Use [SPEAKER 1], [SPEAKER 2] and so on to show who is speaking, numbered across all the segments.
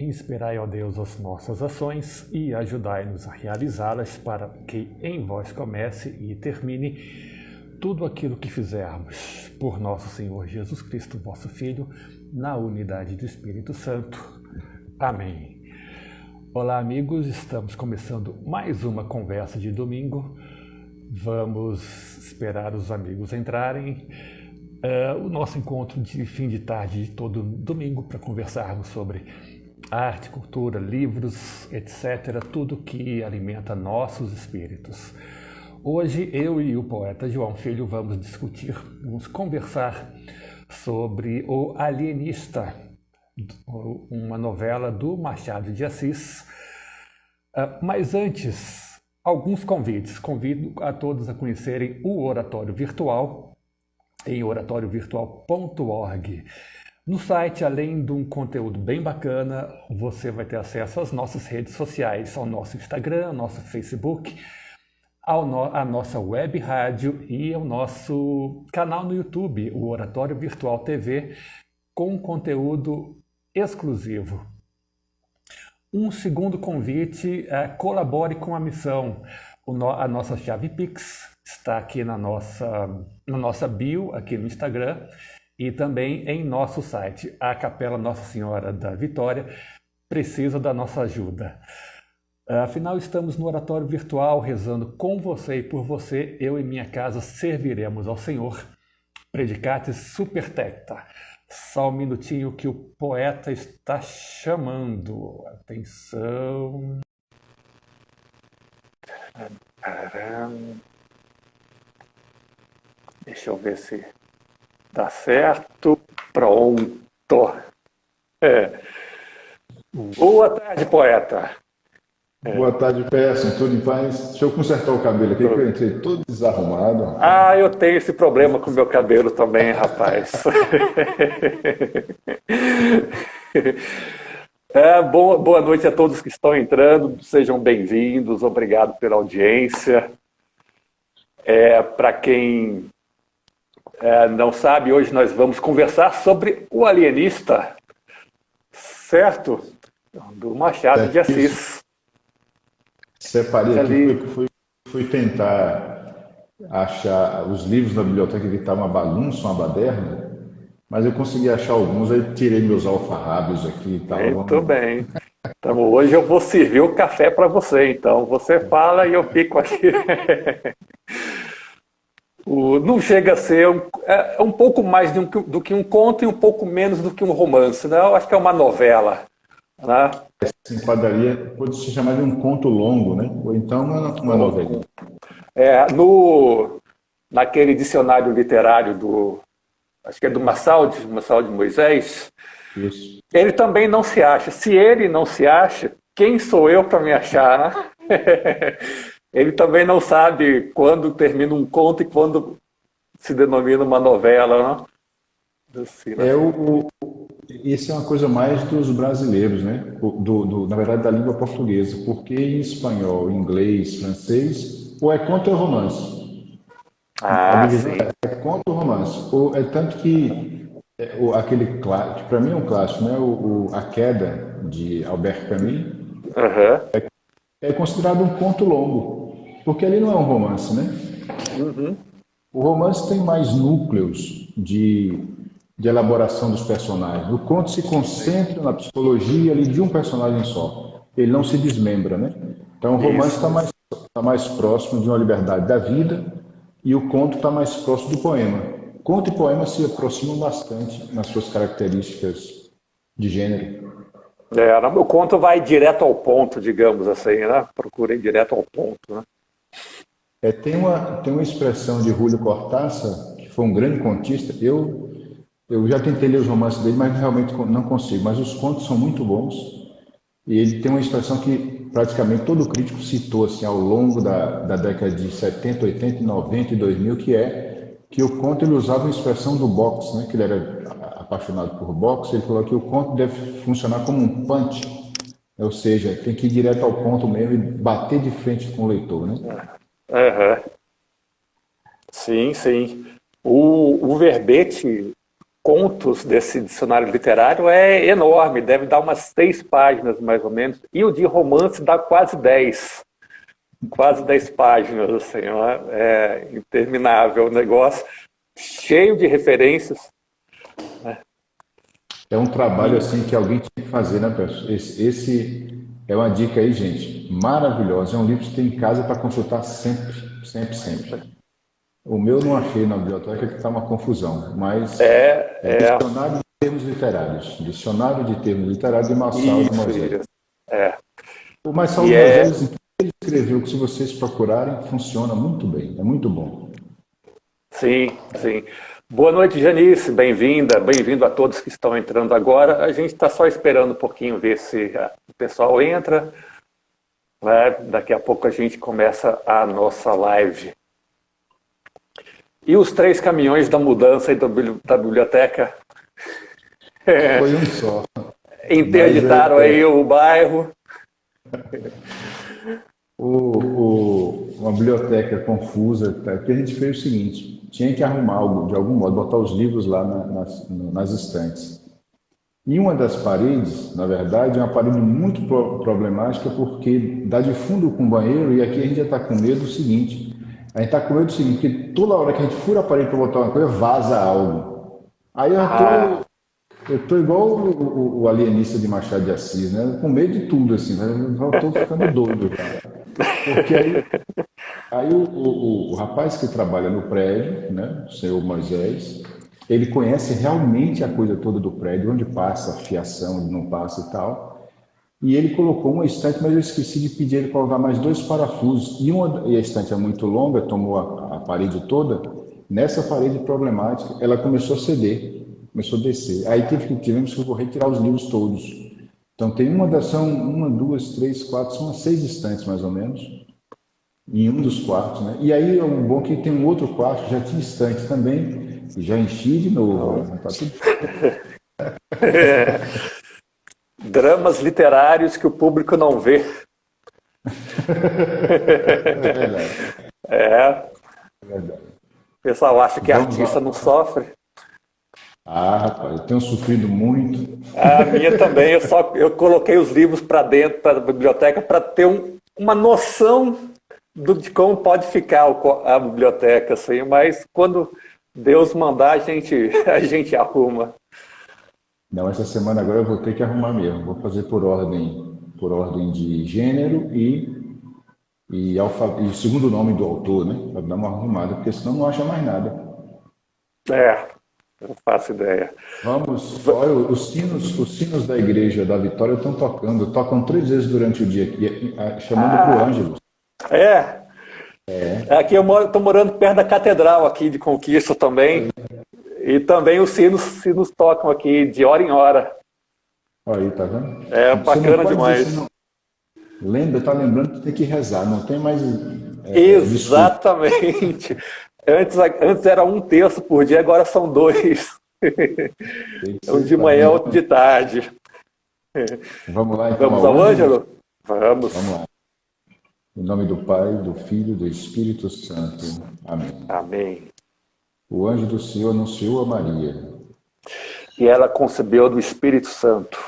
[SPEAKER 1] inspirai, ó Deus, as nossas ações e ajudai-nos a realizá-las para que em vós comece e termine tudo aquilo que fizermos. Por nosso Senhor Jesus Cristo, vosso Filho, na unidade do Espírito Santo. Amém. Olá, amigos, estamos começando mais uma conversa de domingo. Vamos esperar os amigos entrarem. O nosso encontro de fim de tarde de todo domingo para conversarmos sobre arte, cultura, livros, etc. Tudo que alimenta nossos espíritos. Hoje eu e o poeta João Filho vamos conversar sobre O Alienista, uma novela do Machado de Assis. Mas antes, alguns convites. Convido a todos a conhecerem o Oratório Virtual em oratoriovirtual.org. No site, além de um conteúdo bem bacana, você vai ter acesso às nossas redes sociais, ao nosso Instagram, ao nosso Facebook, à nossa web rádio e ao nosso canal no YouTube, o Oratório Virtual TV, com conteúdo exclusivo. Um segundo convite, colabore com a missão. A nossa chave Pix está aqui na nossa bio, aqui no Instagram, e também em nosso site. A Capela Nossa Senhora da Vitória precisa da nossa ajuda. Afinal, estamos no Oratório Virtual, rezando com você e por você. Eu e minha casa serviremos ao Senhor. Predicatis supertecta. Só um minutinho que o poeta está chamando. Atenção. Deixa eu ver se dá certo. Pronto. Boa tarde, poeta.
[SPEAKER 2] Boa tarde, Pearson. Tudo em paz? Deixa eu consertar o cabelo aqui, que eu entrei todo desarrumado.
[SPEAKER 1] Eu tenho esse problema com o meu cabelo também, rapaz. Boa noite a todos que estão entrando. Sejam bem-vindos. Obrigado pela audiência. Para quem não sabe, hoje nós vamos conversar sobre O Alienista, certo? Do Machado de Assis.
[SPEAKER 2] Separei aqui porque fui tentar achar os livros na biblioteca que estavam uma bagunça, uma baderna, mas eu consegui achar alguns, aí tirei meus alfarrábios aqui e tal.
[SPEAKER 1] Muito bem. Então hoje eu vou servir o café para você, então. Você fala e eu fico aqui. Não chega a ser um pouco mais do que um conto e um pouco menos do que um romance, né? Eu acho que é uma novela, né?
[SPEAKER 2] Essa enquadraria pode se chamar de um conto longo, né? Ou então uma novela.
[SPEAKER 1] Naquele dicionário literário acho que é do Marçal de Moisés,
[SPEAKER 2] isso.
[SPEAKER 1] Ele também não se acha. Se ele não se acha, quem sou eu para me achar, né? Ele também não sabe quando termina um conto e quando se denomina uma novela, né? Assim, né?
[SPEAKER 2] Isso é uma coisa mais dos brasileiros, né? Na verdade, da língua portuguesa. Porque em espanhol, inglês, francês, ou é conto ou romance. A divisão
[SPEAKER 1] sim.
[SPEAKER 2] É conto ou romance. É tanto que aquele clássico, para mim é um clássico, né? A Queda, de Albert Camus, é considerado um conto longo. Porque ali não é um romance, né?
[SPEAKER 1] Uhum.
[SPEAKER 2] O romance tem mais núcleos de elaboração dos personagens. O conto se concentra na psicologia ali de um personagem só. Ele não se desmembra, né? Então o romance está mais próximo de uma liberdade da vida e o conto está mais próximo do poema. Conto e poema se aproximam bastante nas suas características de gênero.
[SPEAKER 1] O conto vai direto ao ponto, digamos assim, né? Procura ir direto ao ponto, né?
[SPEAKER 2] Tem uma expressão de Julio Cortázar, que foi um grande contista. Eu já tentei ler os romances dele, mas realmente não consigo. Mas os contos são muito bons. E ele tem uma expressão que praticamente todo crítico citou assim, ao longo da década de 70, 80, 90 e 2000, que o conto ele usava uma expressão do boxe, né? Que ele era apaixonado por boxe. Ele falou que o conto deve funcionar como um punch, ou seja, tem que ir direto ao ponto mesmo e bater de frente com o leitor, né?
[SPEAKER 1] Sim, sim. O verbete contos desse dicionário literário é enorme, deve dar umas 6 páginas mais ou menos, e o de romance dá quase 10 páginas, assim, é interminável o negócio, cheio de referências.
[SPEAKER 2] É um trabalho assim que alguém tinha que fazer, né, pessoal? Esse é uma dica aí, gente, maravilhosa. É um livro que você tem em casa para consultar sempre, sempre, sempre. O meu não achei na biblioteca que está uma confusão, mas é
[SPEAKER 1] É,
[SPEAKER 2] dicionário de termos literários. Dicionário de termos literários de Marçal de Moisés.
[SPEAKER 1] isso. É.
[SPEAKER 2] O Marçal
[SPEAKER 1] E
[SPEAKER 2] de
[SPEAKER 1] é,
[SPEAKER 2] Moisés, ele escreveu que se vocês procurarem, funciona muito bem, é muito bom.
[SPEAKER 1] sim, sim. Boa noite, Janice, bem-vinda, bem-vindo a todos que estão entrando agora. A gente está só esperando um pouquinho ver se o pessoal entra, né? Daqui a pouco a gente começa a nossa live. E os 3 caminhões da mudança aí da biblioteca
[SPEAKER 2] Foi um só.
[SPEAKER 1] interditaram aí o bairro.
[SPEAKER 2] Uma biblioteca confusa, tá? Que a gente fez o seguinte, tinha que arrumar algo, de algum modo, botar os livros lá nas estantes. E uma das paredes, na verdade, é uma parede muito problemática porque dá de fundo com o banheiro e aqui a gente já está com medo do seguinte, a gente está com medo do seguinte, que toda hora que a gente fura a parede para botar uma coisa, vaza algo. Aí eu tô igual o alienista de Machado de Assis, né? Com medo de tudo, assim, né? Eu tô ficando doido, cara. Porque aí o rapaz que trabalha no prédio, né? O senhor Moisés, ele conhece realmente a coisa toda do prédio, onde passa a fiação, onde não passa e tal. E ele colocou uma estante, mas eu esqueci de pedir ele colocar mais 2 parafusos. E a estante é muito longa, tomou a parede toda. Nessa parede problemática, ela começou a ceder, começou a descer. Aí tivemos que correr e tirar os livros todos. Então são uma, duas, três, quatro, são umas 6 estantes mais ou menos, em um dos quartos, né? E aí é um bom que tem um outro quarto, já tinha estante também, e já enchi de novo. Né? Tá tudo...
[SPEAKER 1] Dramas literários que o público não vê.
[SPEAKER 2] É verdade.
[SPEAKER 1] É.
[SPEAKER 2] É verdade.
[SPEAKER 1] O pessoal acha que
[SPEAKER 2] Vamos
[SPEAKER 1] artista
[SPEAKER 2] lá.
[SPEAKER 1] não sofre.
[SPEAKER 2] Ah, rapaz, eu tenho sofrido muito.
[SPEAKER 1] A minha também, eu coloquei os livros para dentro da biblioteca para ter uma noção de como pode ficar a biblioteca, assim, mas quando Deus mandar, a gente arruma.
[SPEAKER 2] Não, essa semana agora eu vou ter que arrumar mesmo. Vou fazer por ordem de gênero e segundo nome do autor, né? Para dar uma arrumada, porque senão não acha mais nada.
[SPEAKER 1] Não faço ideia.
[SPEAKER 2] Vamos, olha, os sinos da igreja da Vitória estão tocam 3 vezes durante o dia aqui, chamando para o Ângelo.
[SPEAKER 1] É. Aqui eu estou morando perto da catedral aqui de Conquista também. E também os sinos tocam aqui de hora em hora.
[SPEAKER 2] Olha aí, tá vendo?
[SPEAKER 1] É bacana demais.
[SPEAKER 2] Tá lembrando que tem que rezar, não tem mais.
[SPEAKER 1] Exatamente. Antes era 1 terço por dia, agora são 2. Um de manhã, outro de tarde.
[SPEAKER 2] Vamos lá, então.
[SPEAKER 1] Vamos ao Ângelo? Vamos.
[SPEAKER 2] Vamos lá. Em nome do Pai, do Filho e do Espírito Santo. Amém.
[SPEAKER 1] Amém.
[SPEAKER 2] O anjo do Senhor anunciou a Maria.
[SPEAKER 1] E ela concebeu do Espírito Santo.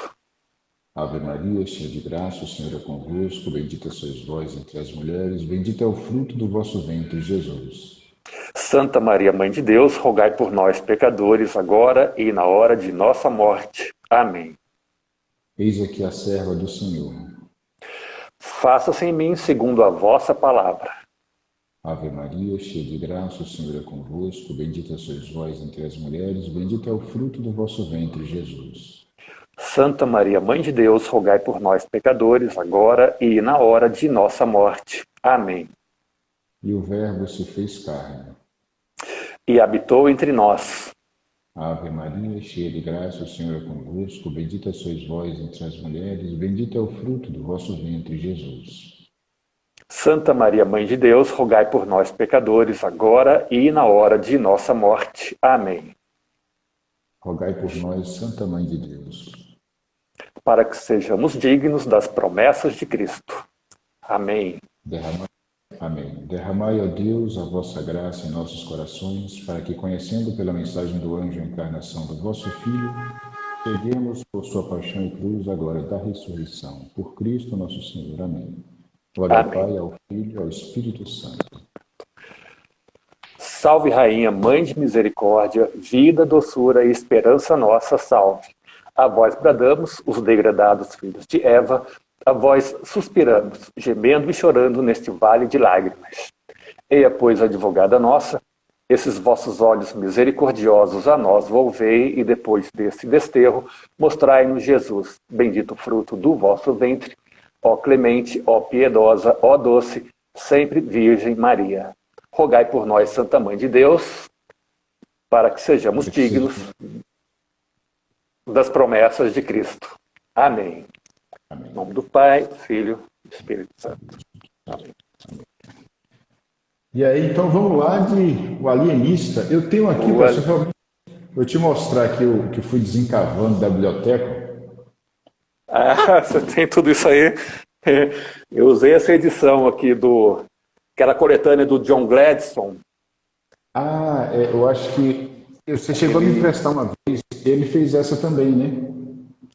[SPEAKER 2] Ave Maria, cheia de graça, o Senhor é convosco. Bendita sois vós entre as mulheres. Bendito é o fruto do vosso ventre, Jesus.
[SPEAKER 1] Santa Maria, Mãe de Deus, rogai por nós, pecadores, agora e na hora de nossa morte. Amém.
[SPEAKER 2] Eis aqui a serva do Senhor.
[SPEAKER 1] Faça-se em mim segundo a vossa palavra.
[SPEAKER 2] Ave Maria, cheia de graça, o Senhor é convosco. Bendita sois vós entre as mulheres. Bendito é o fruto do vosso ventre, Jesus.
[SPEAKER 1] Santa Maria, Mãe de Deus, rogai por nós, pecadores, agora e na hora de nossa morte. Amém.
[SPEAKER 2] E o Verbo se fez carne.
[SPEAKER 1] E habitou entre nós.
[SPEAKER 2] Ave Maria, cheia de graça, o Senhor é convosco. Bendita sois vós entre as mulheres. Bendito é o fruto do vosso ventre, Jesus.
[SPEAKER 1] Santa Maria, Mãe de Deus, rogai por nós, pecadores, agora e na hora de nossa morte. Amém.
[SPEAKER 2] Rogai por nós, Santa Mãe de Deus,
[SPEAKER 1] para que sejamos dignos das promessas de Cristo. Amém.
[SPEAKER 2] derramai Amém. Derramai, ó Deus, a vossa graça em nossos corações, para que, conhecendo pela mensagem do anjo a encarnação do vosso Filho, cheguemos por sua paixão e cruz a glória da ressurreição. Por Cristo nosso Senhor. Amém. Glória ao Pai, ao Filho e ao Espírito Santo.
[SPEAKER 1] Salve, Rainha, Mãe de Misericórdia, vida, doçura e esperança nossa, salve. A vós bradamos, os degradados filhos de Eva, a vós suspiramos, gemendo e chorando neste vale de lágrimas. Eia, pois, advogada nossa, esses vossos olhos misericordiosos a nós volvei, e depois desse desterro, mostrai-nos Jesus, bendito fruto do vosso ventre, ó clemente, ó piedosa, ó doce, sempre Virgem Maria. Rogai por nós, Santa Mãe de Deus, para que sejamos dignos das promessas de Cristo. Amém. Amém. Em nome do Pai, Filho e Espírito Santo. Amém.
[SPEAKER 2] E aí, então vamos lá de O Alienista. Eu tenho aqui, pessoal, vou te mostrar aqui o que eu fui desencavando da biblioteca.
[SPEAKER 1] Ah, você tem tudo isso aí. Eu usei essa edição aqui aquela coletânea do John Gladstone.
[SPEAKER 2] Ah, eu acho que você chegou a me emprestar uma vez. Ele fez essa também, né?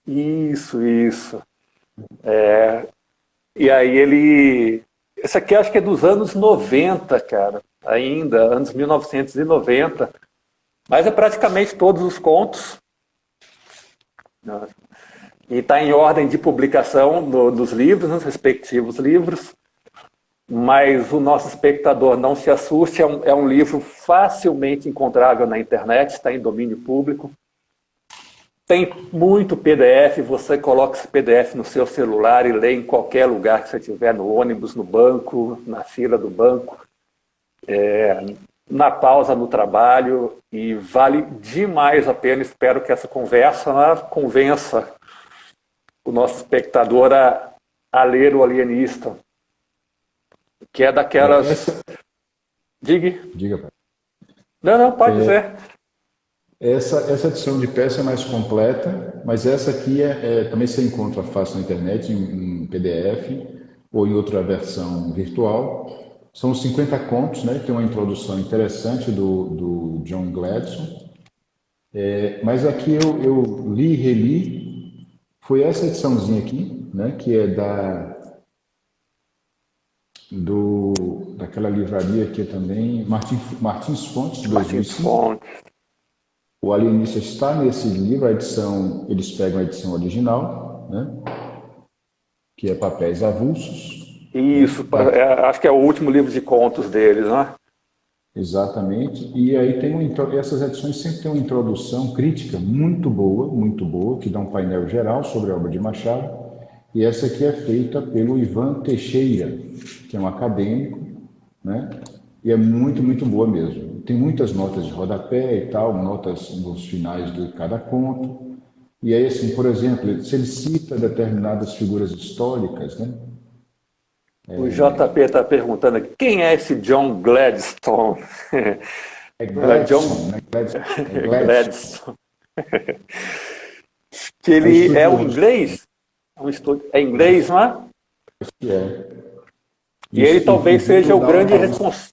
[SPEAKER 1] Isso. E aí esse aqui acho que é dos anos 90, cara. Ainda, anos 1990. Mas é praticamente todos os contos. E está em ordem de publicação dos livros, nos respectivos livros. Mas o nosso espectador não se assuste, é um livro facilmente encontrável na internet, está em domínio público. Tem muito PDF, você coloca esse PDF no seu celular e lê em qualquer lugar que você estiver, no ônibus, no banco, na fila do banco, na pausa no trabalho, e vale demais a pena. Espero que essa conversa convença o nosso espectador a ler O Alienista, que é daquelas... Diga, pai. Não, pode dizer.
[SPEAKER 2] Essa edição de peça é mais completa, mas essa aqui também você encontra fácil na internet, em PDF, ou em outra versão virtual. São 50 contos, né? Tem uma introdução interessante do John Gladstone. Mas aqui eu li e reli, foi essa ediçãozinha aqui, né? Que é daquela livraria aqui também, Martins Fontes, de 2005. O Alienista está nesse livro, eles pegam a edição original, né? Que é papéis avulsos.
[SPEAKER 1] Isso, acho que é o último livro de contos deles, né?
[SPEAKER 2] Exatamente. E aí essas edições sempre têm uma introdução crítica muito boa, que dá um painel geral sobre a obra de Machado. E essa aqui é feita pelo Ivan Teixeira, que é um acadêmico, né? E é muito boa mesmo. Tem muitas notas de rodapé e tal, notas nos finais de cada conto. E aí, assim, por exemplo, se ele cita determinadas figuras históricas, né?
[SPEAKER 1] O JP está perguntando aqui, quem é esse John Gladstone?
[SPEAKER 2] É Gladstone, né?
[SPEAKER 1] Gladstone. Que ele é um inglês? É inglês, não é? E ele talvez seja o grande responsável.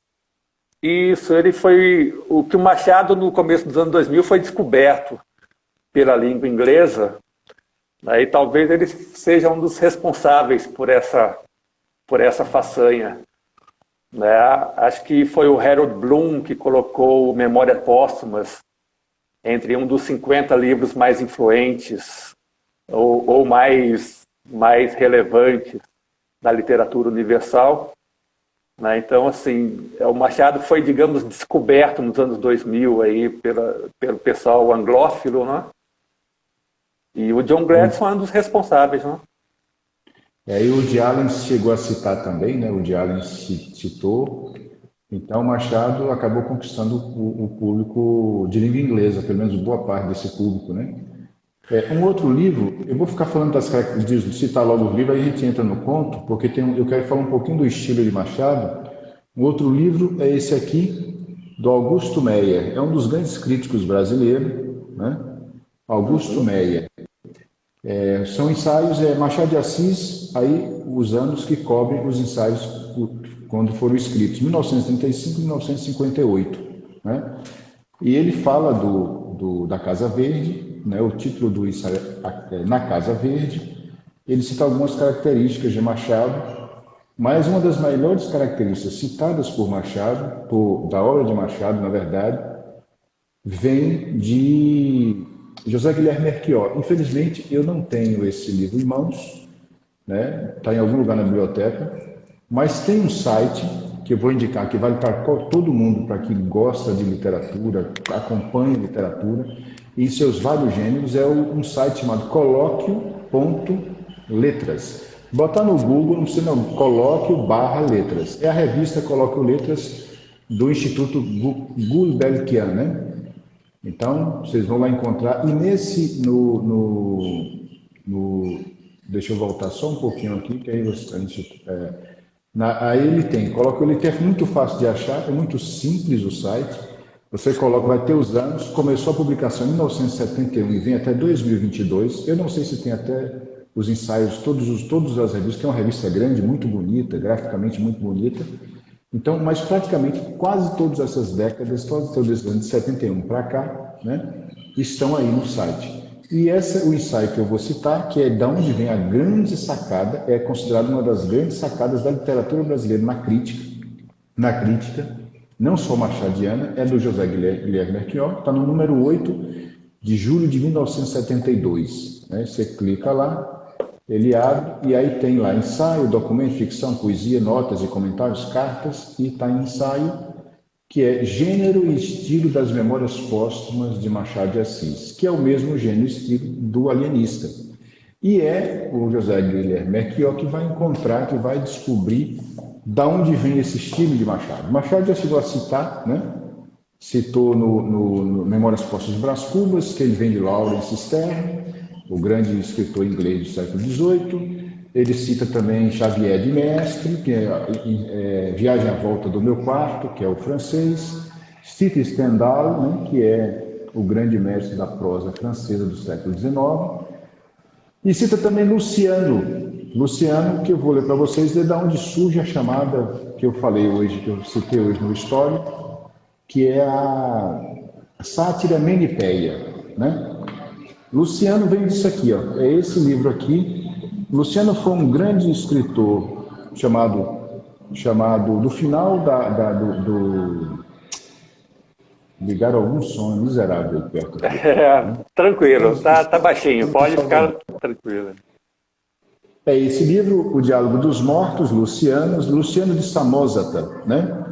[SPEAKER 1] Isso, ele foi o que o Machado, no começo dos anos 2000, foi descoberto pela língua inglesa. Aí talvez ele seja um dos responsáveis por essa façanha. Né? Acho que foi o Harold Bloom que colocou Memórias Póstumas entre um dos 50 livros mais influentes ou mais relevantes da literatura universal. Né? Então, assim, o Machado foi, digamos, descoberto nos anos 2000 aí pelo pessoal anglófilo, né? E o John Gladstone é um dos responsáveis, né?
[SPEAKER 2] E o Woody Allen chegou a citar também, né? O Woody Allen citou. Então, o Machado acabou conquistando o público de língua inglesa, pelo menos boa parte desse público, né? Um outro livro, eu vou ficar falando das características, citar logo o livro, aí a gente entra no conto, porque eu quero falar um pouquinho do estilo de Machado. Um outro livro é esse aqui, do Augusto Meyer. É um dos grandes críticos brasileiros, né? Augusto Meyer. São ensaios, Machado de Assis, aí os anos que cobrem os ensaios quando foram escritos, 1935 e 1958. Né? E ele fala da Casa Verde, né? O título do ensaio é Na Casa Verde. Ele cita algumas características de Machado, mas uma das melhores características citadas por Machado, da obra de Machado, na verdade, vem de José Guilherme Melchior. Infelizmente, eu não tenho esse livro em mãos, né? Está em algum lugar na biblioteca, mas tem um site que eu vou indicar, que vale para todo mundo, para quem gosta de literatura, acompanha literatura, e em seus vários gêneros, é um site chamado colóquio.letras. Botar no Google, não precisa não, colóquio/letras. É a revista Colóquio Letras do Instituto Gulbenkian, né? Então, vocês vão lá encontrar. E deixa eu voltar só um pouquinho aqui, que aí aí ele tem, Colóquio Letras, é muito fácil de achar, é muito simples o site. Você coloca, vai ter os anos, começou a publicação em 1971 e vem até 2022. Eu não sei se tem até os ensaios, todas as revistas, que é uma revista grande, muito bonita, graficamente muito bonita. Então, mas praticamente quase todas essas décadas, todos esses anos de 71 para cá, né, estão aí no site. E o ensaio que eu vou citar, que é de onde vem a grande sacada, é considerado uma das grandes sacadas da literatura brasileira na crítica, não só machadiana, é do José Guilherme Melchior, está no número 8 de julho de 1972. Né? Você clica lá, ele abre, e aí tem lá ensaio, documento, ficção, poesia, notas e comentários, cartas, e está em ensaio, que é Gênero e Estilo das Memórias Póstumas de Machado de Assis, que é o mesmo gênero e estilo do Alienista. E é o José Guilherme Melchior que vai encontrar, que vai descobrir da onde vem esse estilo de Machado. Machado já chegou a citar, né? Citou no Memórias Póstumas de Brás Cubas, que ele vem de Lawrence Sterne, o grande escritor inglês do século XVIII. Ele cita também Xavier de Mestre, que é Viagem à Volta do Meu Quarto, que é o francês. Cita Stendhal, né, que é o grande mestre da prosa francesa do século XIX. E cita também Luciano, que eu vou ler para vocês, de onde surge a chamada que eu falei hoje, que eu citei hoje no História, que é a sátira menipeia, né? Luciano vem disso aqui, ó. É esse livro aqui. Luciano foi um grande escritor chamado do final ligaram algum som miserável aí perto aqui, né?
[SPEAKER 1] Tranquilo, tá baixinho, pode ficar tranquilo.
[SPEAKER 2] É esse livro, O Diálogo dos Mortos, Luciano de Samosata, né?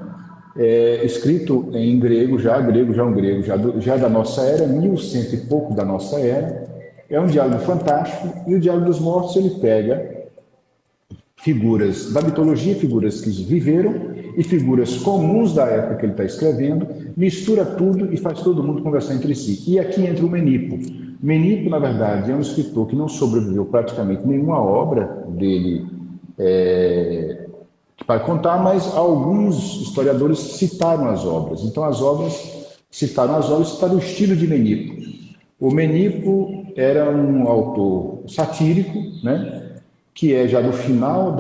[SPEAKER 2] Escrito em grego, já da nossa era, 1100 e pouco da nossa era. É um diálogo fantástico, e o Diálogo dos Mortos ele pega figuras da mitologia, figuras que viveram e figuras comuns da época que ele está escrevendo, mistura tudo e faz todo mundo conversar entre si. E aqui entra o Menipo. Menipo, na verdade, é um escritor que não sobreviveu praticamente nenhuma obra dele para contar, mas alguns historiadores citaram as obras. Então, citaram o estilo de Menipo. O Menipo era um autor satírico, né, que é já do final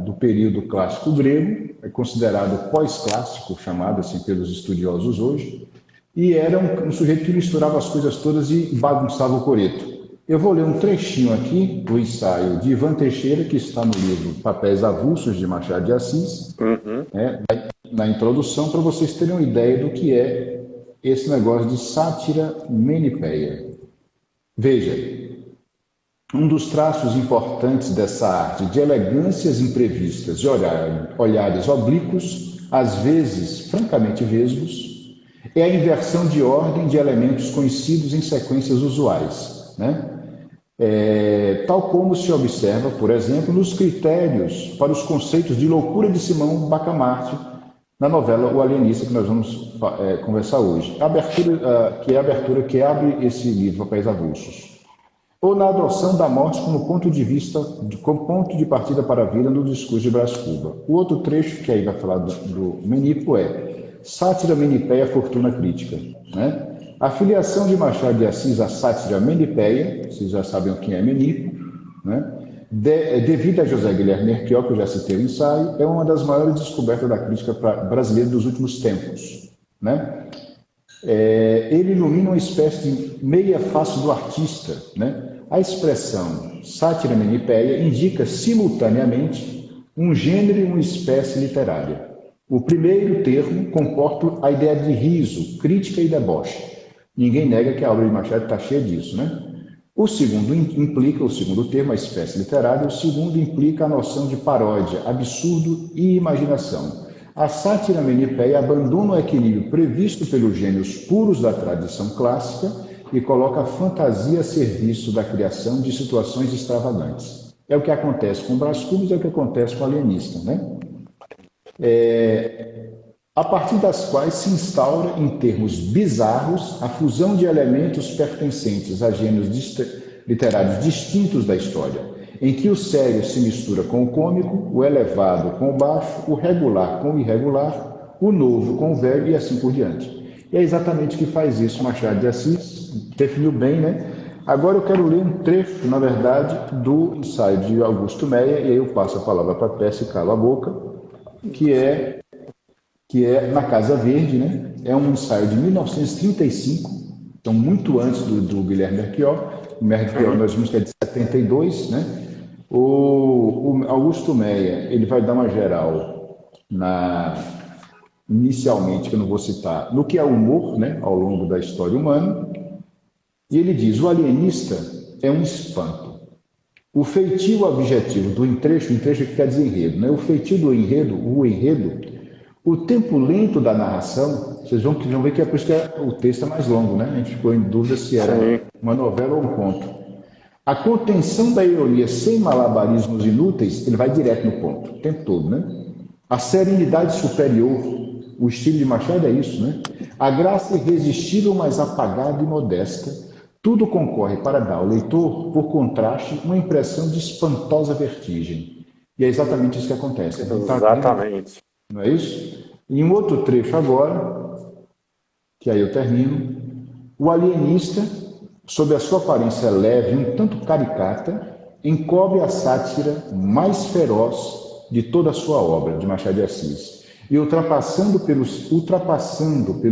[SPEAKER 2] do período clássico grego, é considerado pós-clássico, chamado assim pelos estudiosos hoje, e era um sujeito que misturava as coisas todas e bagunçava o coreto. Eu vou ler um trechinho aqui do ensaio de Ivan Teixeira, que está no livro Papéis Avulsos, de Machado de Assis, na introdução, para vocês terem uma ideia do que é esse negócio de sátira menipeia. Veja, um dos traços importantes dessa arte de elegâncias imprevistas e olhares oblíquos, às vezes francamente vesgos, é a inversão de ordem de elementos conhecidos em sequências usuais, né? Tal como se observa, por exemplo, nos critérios para os conceitos de loucura de Simão Bacamarte, na novela O Alienista, que nós vamos conversar hoje. A abertura que abre esse livro, Papéis Avulsos. Ou na adoção da morte como ponto de partida para a vida no discurso de Brás Cubas. O outro trecho que aí vai falar do Menipo é Sátira Menipeia, Fortuna Crítica, né? A filiação de Machado de Assis à sátira menipeia, vocês já sabem quem é Menipo, né? Devido a José Guilherme Merquior, que eu já citei o ensaio, é uma das maiores descobertas da crítica brasileira dos últimos tempos, né? Ele ilumina uma espécie de meia face do artista, né? A expressão sátira menipéia indica simultaneamente um gênero e uma espécie literária. O primeiro termo comporta a ideia de riso, crítica e deboche. Ninguém nega que a obra de Machado está cheia disso, né? O segundo termo, a espécie literária, o segundo implica a noção de paródia, absurdo e imaginação. A sátira menipéia abandona o equilíbrio previsto pelos gênios puros da tradição clássica e coloca a fantasia a serviço da criação de situações extravagantes. É o que acontece com o Brás Cubas, é o que acontece com o Alienista, né? A partir das quais se instaura, em termos bizarros, a fusão de elementos pertencentes a gêneros literários distintos da história, em que o sério se mistura com o cômico, o elevado com o baixo, o regular com o irregular, o novo com o velho e assim por diante. E é exatamente o que faz isso Machado de Assis, definiu bem, né? Agora eu quero ler um trecho, na verdade, do ensaio de Augusto Meyer, e aí eu passo a palavra para a peça e calo a boca, que é Na Casa Verde, né? É um ensaio de 1935, então muito antes do Guilherme Merquior. O Merquior nós vimos que é de 72, né? O Augusto Meyer, ele vai dar uma geral inicialmente, que eu não vou citar, no que é humor, né, ao longo da história humana, e ele diz: o alienista é um espanto. O feitio objetivo do entrecho que quer dizer enredo, né? O feitio do enredo, o tempo lento da narração, vocês vão ver que é por isso que o texto é mais longo, né? A gente ficou em dúvida se era uma novela ou um conto. A contenção da ironia sem malabarismos inúteis, ele vai direto no ponto, o tempo todo, né? A serenidade superior, o estilo de Machado é isso, né? A graça irresistível, mas apagada e modesta, tudo concorre para dar ao leitor, por contraste, uma impressão de espantosa vertigem. E é exatamente isso que acontece.
[SPEAKER 3] Exatamente.
[SPEAKER 2] Não é isso? Em um outro trecho agora, que aí eu termino, o alienista, sob a sua aparência leve e um tanto caricata, encobre a sátira mais feroz de toda a sua obra, de Machado de Assis, e ultrapassando pelo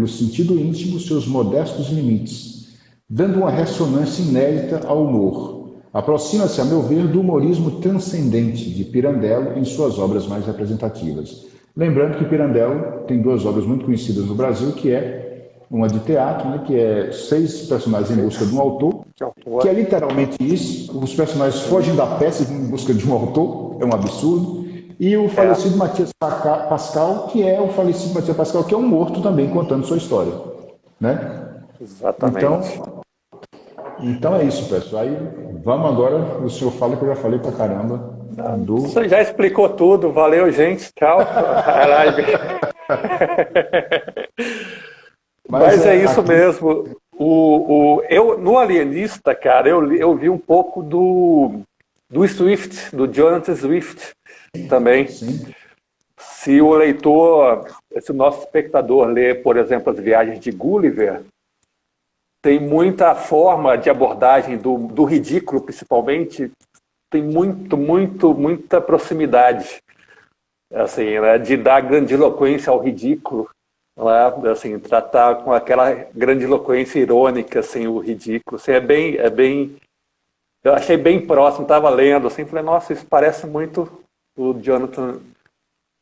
[SPEAKER 2] sentido íntimo seus modestos limites, dando uma ressonância inédita ao humor. Aproxima-se, a meu ver, do humorismo transcendente de Pirandello em suas obras mais representativas. Lembrando que Pirandello tem duas obras muito conhecidas no Brasil, que é uma de teatro, né, que é 6 personagens em busca de um autor, que é literalmente isso, os personagens fogem da peça e vão em busca de um autor, é um absurdo, e o falecido Matias Pascal, que é um morto também, contando sua história, né?
[SPEAKER 3] Exatamente.
[SPEAKER 2] Então é isso, pessoal. Aí vamos agora, o senhor fala que eu já falei pra caramba.
[SPEAKER 3] Você já explicou tudo, valeu, gente, tchau. Mas é isso aqui mesmo. Eu, no Alienista, cara, eu vi um pouco do Swift, do Jonathan Swift também.
[SPEAKER 2] Sim.
[SPEAKER 3] Se o nosso espectador ler, por exemplo, As Viagens de Gulliver, tem muita forma de abordagem do ridículo, principalmente, tem muita proximidade, assim, né, de dar grandiloquência ao ridículo, né, assim, tratar com aquela grandiloquência irônica, assim, o ridículo, assim, eu achei bem próximo, estava lendo, assim, falei, nossa, isso parece muito o Jonathan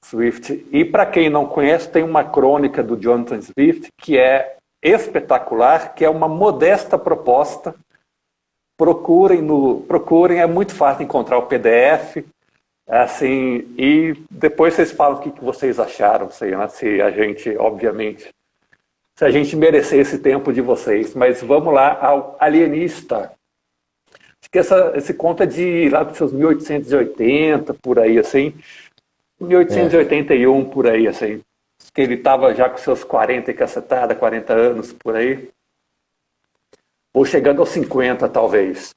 [SPEAKER 3] Swift. E para quem não conhece, tem uma crônica do Jonathan Swift que é espetacular, que é uma modesta proposta. Procurem, é muito fácil encontrar o PDF, assim, e depois vocês falam o que vocês acharam, sei, né? Se a gente, obviamente, se a gente merecer esse tempo de vocês. Mas vamos lá ao Alienista. Acho que esse conto é de lá dos seus 1880, por aí, assim, 1881, por aí, assim, que ele estava já com seus 40 e cacetada, 40 anos, por aí. Ou chegando aos 50, talvez.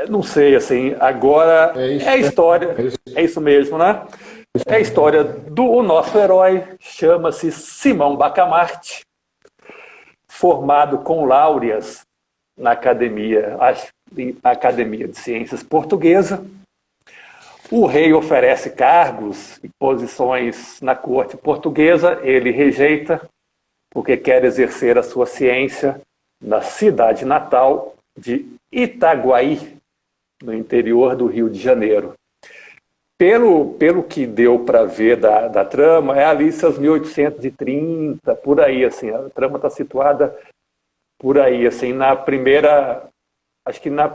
[SPEAKER 3] Não sei, assim, agora é a história, é isso mesmo, né? É a história do nosso herói, chama-se Simão Bacamarte, formado com láureas na academia. na Academia de Ciências Portuguesa. O rei oferece cargos e posições na corte portuguesa, ele rejeita, porque quer exercer a sua ciência na cidade natal de Itaguaí, no interior do Rio de Janeiro. Pelo que deu para ver da trama, é ali seus 1830, por aí, assim, a trama está situada por aí, assim, na primeira, acho que na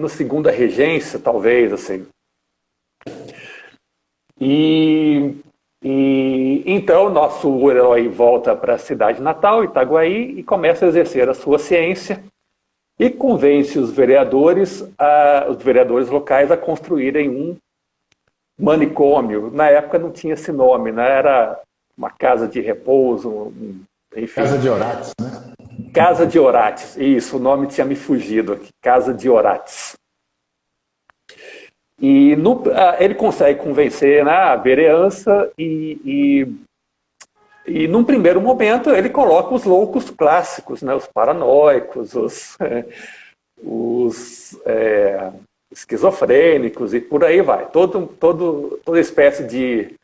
[SPEAKER 3] segunda regência, talvez, assim. E então nosso herói volta para a cidade natal, Itaguaí, e começa a exercer a sua ciência e convence os vereadores locais a construírem um manicômio. Na época não tinha esse nome, né? Era uma casa de repouso, enfim.
[SPEAKER 2] Casa de Orates, né?
[SPEAKER 3] Casa de Orates, isso, o nome tinha me fugido aqui, Casa de Orates. E ele consegue convencer, né, a vereança e num primeiro momento ele coloca os loucos clássicos, né, os paranoicos, os esquizofrênicos e por aí vai. Toda espécie de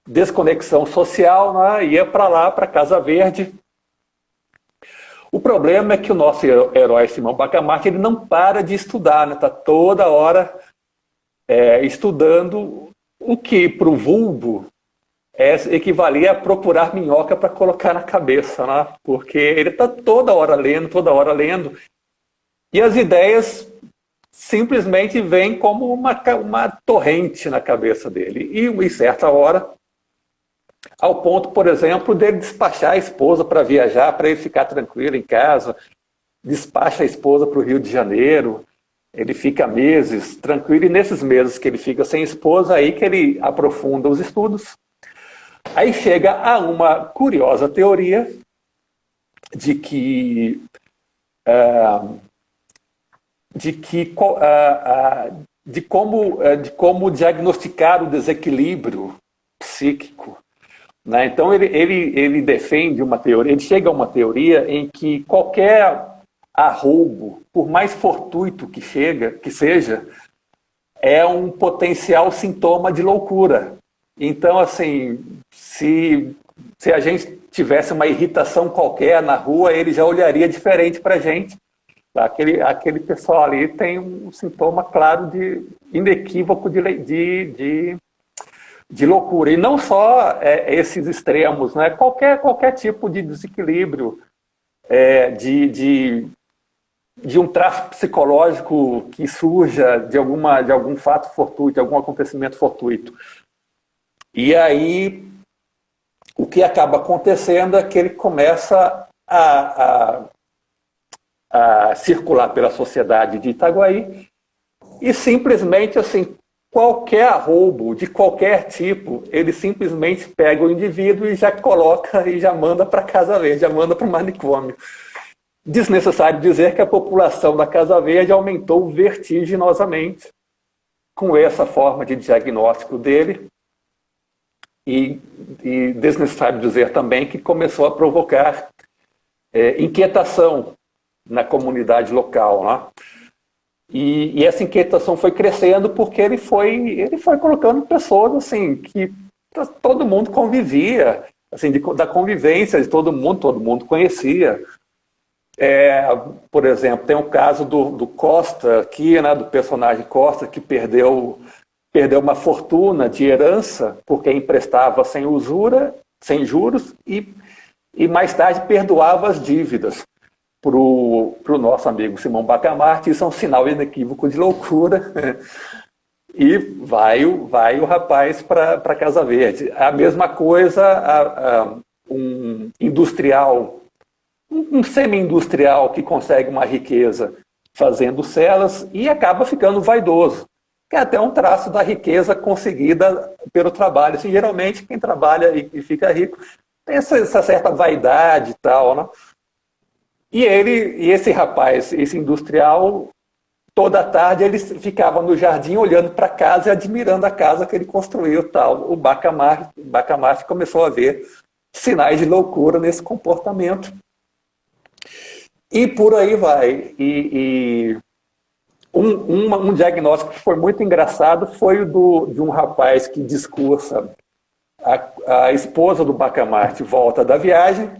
[SPEAKER 3] desconexão social, né, ia para lá, para Casa Verde. O problema é que o nosso herói Simão Bacamarte, ele não para de estudar, né, tá toda hora estudando, o que para o vulgo equivalia a procurar minhoca para colocar na cabeça, né? Porque ele está toda hora lendo, e as ideias simplesmente vêm como uma torrente na cabeça dele. E em certa hora, ao ponto, por exemplo, dele despachar a esposa para viajar, para ele ficar tranquilo em casa, despacha a esposa para o Rio de Janeiro. Ele fica meses tranquilo, e nesses meses que ele fica sem esposa, aí que ele aprofunda os estudos. Aí chega a uma curiosa teoria de como diagnosticar o desequilíbrio psíquico, né? Então ele defende uma teoria, ele chega a uma teoria em que qualquer arroubo, por mais fortuito que seja, é um potencial sintoma de loucura. Então, assim, se a gente tivesse uma irritação qualquer na rua, ele já olharia diferente para a gente. Aquele pessoal ali tem um sintoma claro, inequívoco de loucura. E não só esses extremos, né? Qualquer tipo de desequilíbrio, de um traço psicológico que surja de algum fato fortuito, de algum acontecimento fortuito. E aí, o que acaba acontecendo é que ele começa a circular pela sociedade de Itaguaí e simplesmente, assim, qualquer arroubo de qualquer tipo, ele simplesmente pega o indivíduo e já coloca e já manda para a Casa Verde, já manda para o manicômio. Desnecessário dizer que a população da Casa Verde aumentou vertiginosamente com essa forma de diagnóstico dele, e desnecessário dizer também que começou a provocar inquietação na comunidade local, né? E essa inquietação foi crescendo porque ele foi colocando pessoas assim que todo mundo convivia, assim, da convivência de todo mundo conhecia. Por exemplo, tem o caso do Costa aqui, né, do personagem Costa, que perdeu uma fortuna de herança porque emprestava sem usura, sem juros, e mais tarde perdoava as dívidas para o nosso amigo Simão Bacamarte. Isso é um sinal inequívoco de loucura. E vai o rapaz para Casa Verde. A mesma coisa, um industrial, um semi-industrial que consegue uma riqueza fazendo celas e acaba ficando vaidoso, que é até um traço da riqueza conseguida pelo trabalho. Assim, geralmente, quem trabalha e fica rico tem essa certa vaidade e tal, né? E esse rapaz, esse industrial, toda tarde ele ficava no jardim olhando para casa e admirando a casa que ele construiu, tal. O Bacamarte começou a ver sinais de loucura nesse comportamento. E por aí vai. Um diagnóstico que foi muito engraçado foi o de um rapaz que discursa. A esposa do Bacamarte volta da viagem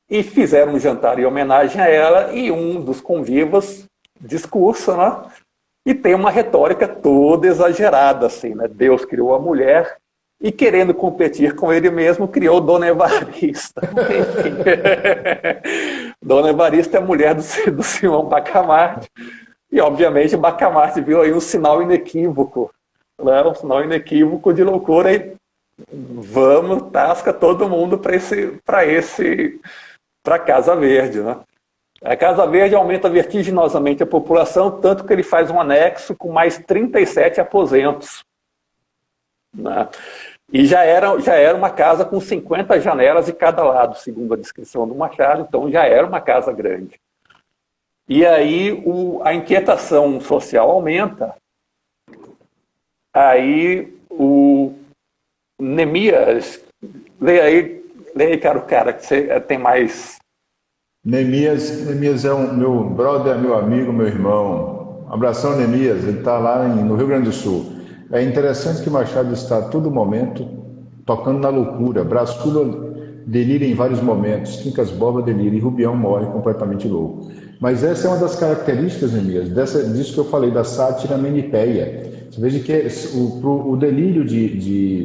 [SPEAKER 3] e fizeram um jantar em homenagem a ela, e um dos convivas discursa, né? E tem uma retórica toda exagerada, assim, né? Deus criou a mulher e, querendo competir com ele mesmo, criou Dona Evarista. Enfim. Dona Evarista é a mulher do Simão Bacamarte. E, obviamente, Bacamarte viu aí um sinal inequívoco, né? Um sinal inequívoco de loucura, e vamos, tasca todo mundo para a Casa Verde, né? A Casa Verde aumenta vertiginosamente a população, tanto que ele faz um anexo com mais 37 aposentos, né? E já era uma casa com 50 janelas de cada lado, segundo a descrição do Machado, então já era uma casa grande. E aí a inquietação social aumenta, aí o Neemias, leia aí, caro cara, que você tem mais...
[SPEAKER 2] Neemias é meu brother, meu amigo, meu irmão. Abração, Neemias, ele está lá no Rio Grande do Sul. É interessante que Machado está a todo momento tocando na loucura. Brás Cubas delira em vários momentos, Quincas Borba delira e Rubião morre completamente louco. Mas essa é uma das características, Neemias, disso que eu falei, da sátira menipeia. Você veja que o delírio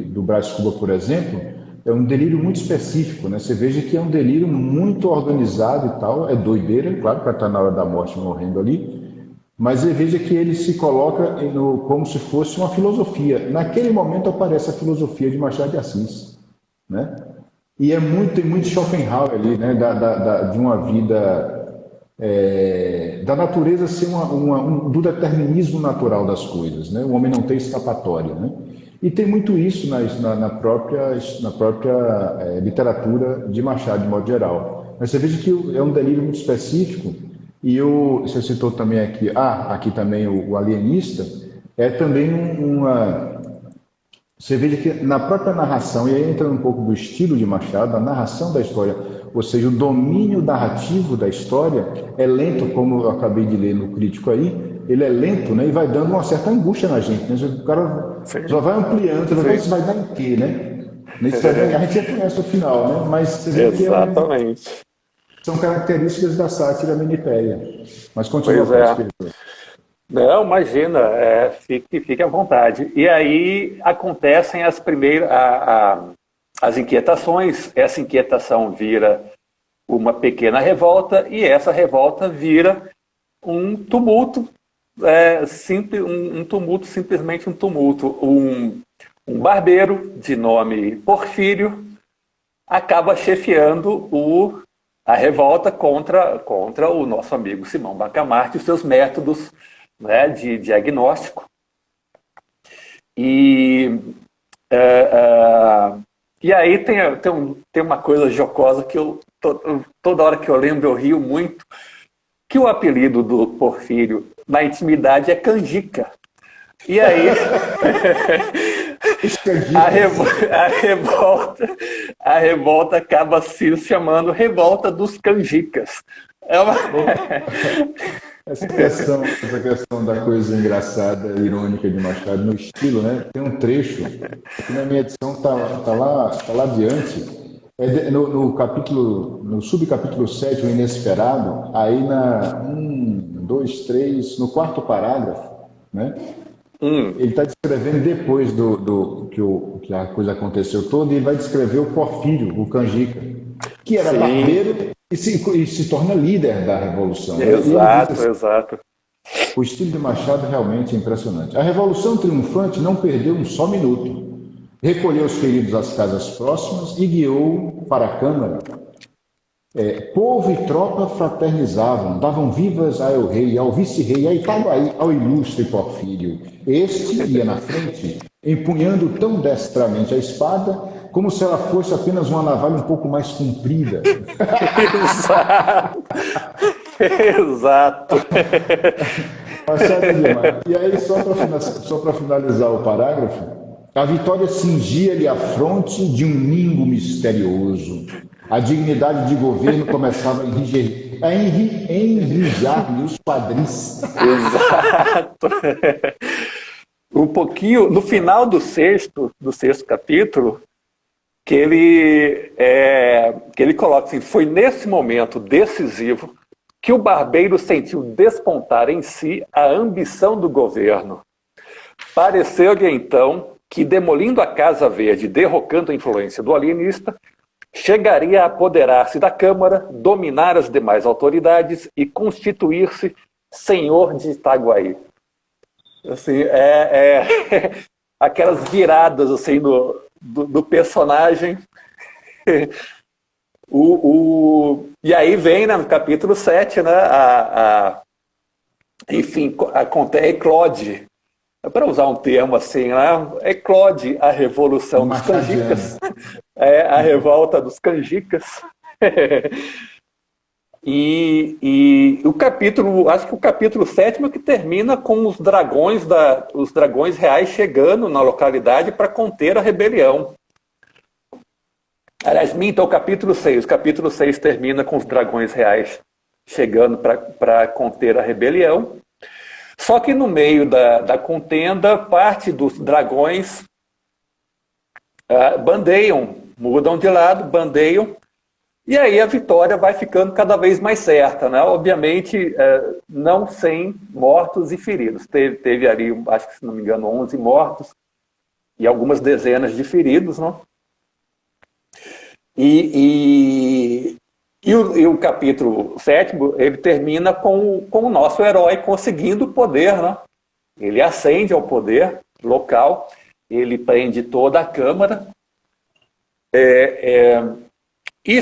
[SPEAKER 2] do Brás Cubas, por exemplo, é um delírio muito específico, né? Você veja que é um delírio muito organizado e tal, é doideira, claro, para estar na hora da morte morrendo ali, mas veja que ele se coloca como se fosse uma filosofia. Naquele momento aparece a filosofia de Machado de Assis, né? E tem muito Schopenhauer ali, né? De uma vida, da natureza ser do determinismo natural das coisas, né? O homem não tem escapatória, né? E tem muito isso na própria literatura de Machado, de modo geral. Mas você veja que é um delírio muito específico, e você citou também aqui também o alienista, é também você veja que na própria narração, e aí entra um pouco do estilo de Machado, a narração da história, ou seja, o domínio narrativo da história é lento, como eu acabei de ler no crítico aí, ele é lento, né? E vai dando uma certa angústia na gente, né? O cara só vai ampliando, você vai ver se vai dar em quê, né? A gente já conhece o final, né? Mas você vê
[SPEAKER 3] Exatamente.
[SPEAKER 2] São características da sátira menipeia. Mas continua.
[SPEAKER 3] Não, imagina, fique à vontade. E aí acontecem as primeiras, as inquietações, essa inquietação vira uma pequena revolta, e essa revolta vira um tumulto, simplesmente um tumulto. Um barbeiro de nome Porfírio acaba chefiando a revolta contra o nosso amigo Simão Bacamarte e os seus métodos, né, de diagnóstico. E aí tem uma coisa jocosa que toda hora que eu lembro eu rio muito, que o apelido do Porfírio na intimidade é Canjica. E aí a revolta acaba se chamando Revolta dos Canjicas.
[SPEAKER 2] Essa questão da coisa engraçada, irônica de Machado no estilo, né? Tem um trecho, aqui na minha edição tá lá adiante, no subcapítulo 7, o Inesperado, aí no quarto parágrafo, né? Ele está descrevendo depois que a coisa aconteceu toda, e ele vai descrever o Porfírio, o Canjica, que era barbeiro e se torna líder da Revolução.
[SPEAKER 3] Exato.
[SPEAKER 2] O estilo de Machado realmente é impressionante. A Revolução triunfante não perdeu um só minuto. Recolheu os feridos às casas próximas e guiou para a Câmara. Povo e tropa fraternizavam, davam vivas a El Rei, ao vice-rei, a Itaguaí, ao ilustre Porfírio. Este ia na frente, empunhando tão destramente a espada, como se ela fosse apenas uma navalha um pouco mais comprida.
[SPEAKER 3] Exato.
[SPEAKER 2] E aí, só para finalizar o parágrafo, a vitória cingia-lhe a fronte de um ningo misterioso. A dignidade de governo começava a enrijar-lhe os quadris.
[SPEAKER 3] Exato. Um pouquinho, no final do sexto capítulo, que ele coloca assim: foi nesse momento decisivo que o barbeiro sentiu despontar em si a ambição do governo. Pareceu-lhe então que, demolindo a Casa Verde e derrocando a influência do alienista, chegaria a apoderar-se da Câmara, dominar as demais autoridades e constituir-se senhor de Itaguaí. Assim, aquelas viradas assim, do personagem. E aí vem, né, no capítulo 7, né, enfim, eclode, para usar um termo assim, né, eclode a revolução dos canjicas, a revolta dos canjicas. E o capítulo, acho que o capítulo 7 que termina com os dragões reais chegando na localidade para conter a rebelião. Aliás, minto, é o capítulo 6. O capítulo 6 termina com os dragões reais chegando para conter a rebelião. Só que no meio da contenda, parte dos dragões bandeiam, mudam de lado, bandeiam, e aí a vitória vai ficando cada vez mais certa, né? Obviamente, não sem mortos e feridos. Teve ali, acho que se não me engano, 11 mortos e algumas dezenas de feridos, não? E o capítulo 7, ele termina com o nosso herói conseguindo o poder, né? Ele ascende ao poder local, ele prende toda a Câmara, e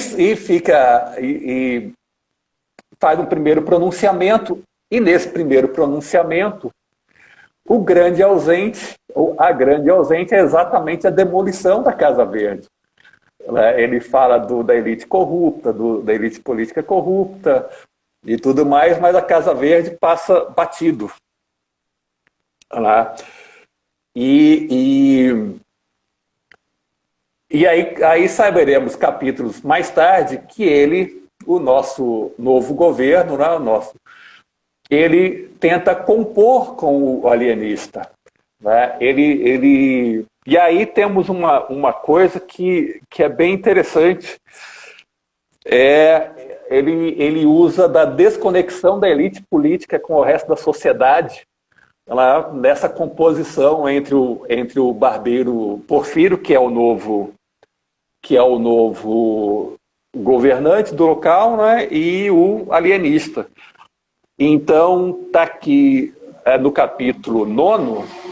[SPEAKER 3] faz um primeiro pronunciamento, e nesse primeiro pronunciamento, o grande ausente, ou a grande ausente, é exatamente a demolição da Casa Verde. Ele fala da elite corrupta, da elite política corrupta e tudo mais, mas a Casa Verde passa batido. E aí saberemos capítulos mais tarde que o nosso novo governo, né, ele tenta compor com o alienista. Né? E aí temos uma coisa que é bem interessante. Ele usa da desconexão da elite política com o resto da sociedade, nessa composição entre o barbeiro Porfírio, que é o novo governante do local, né, e o alienista. Então, está aqui no capítulo 9.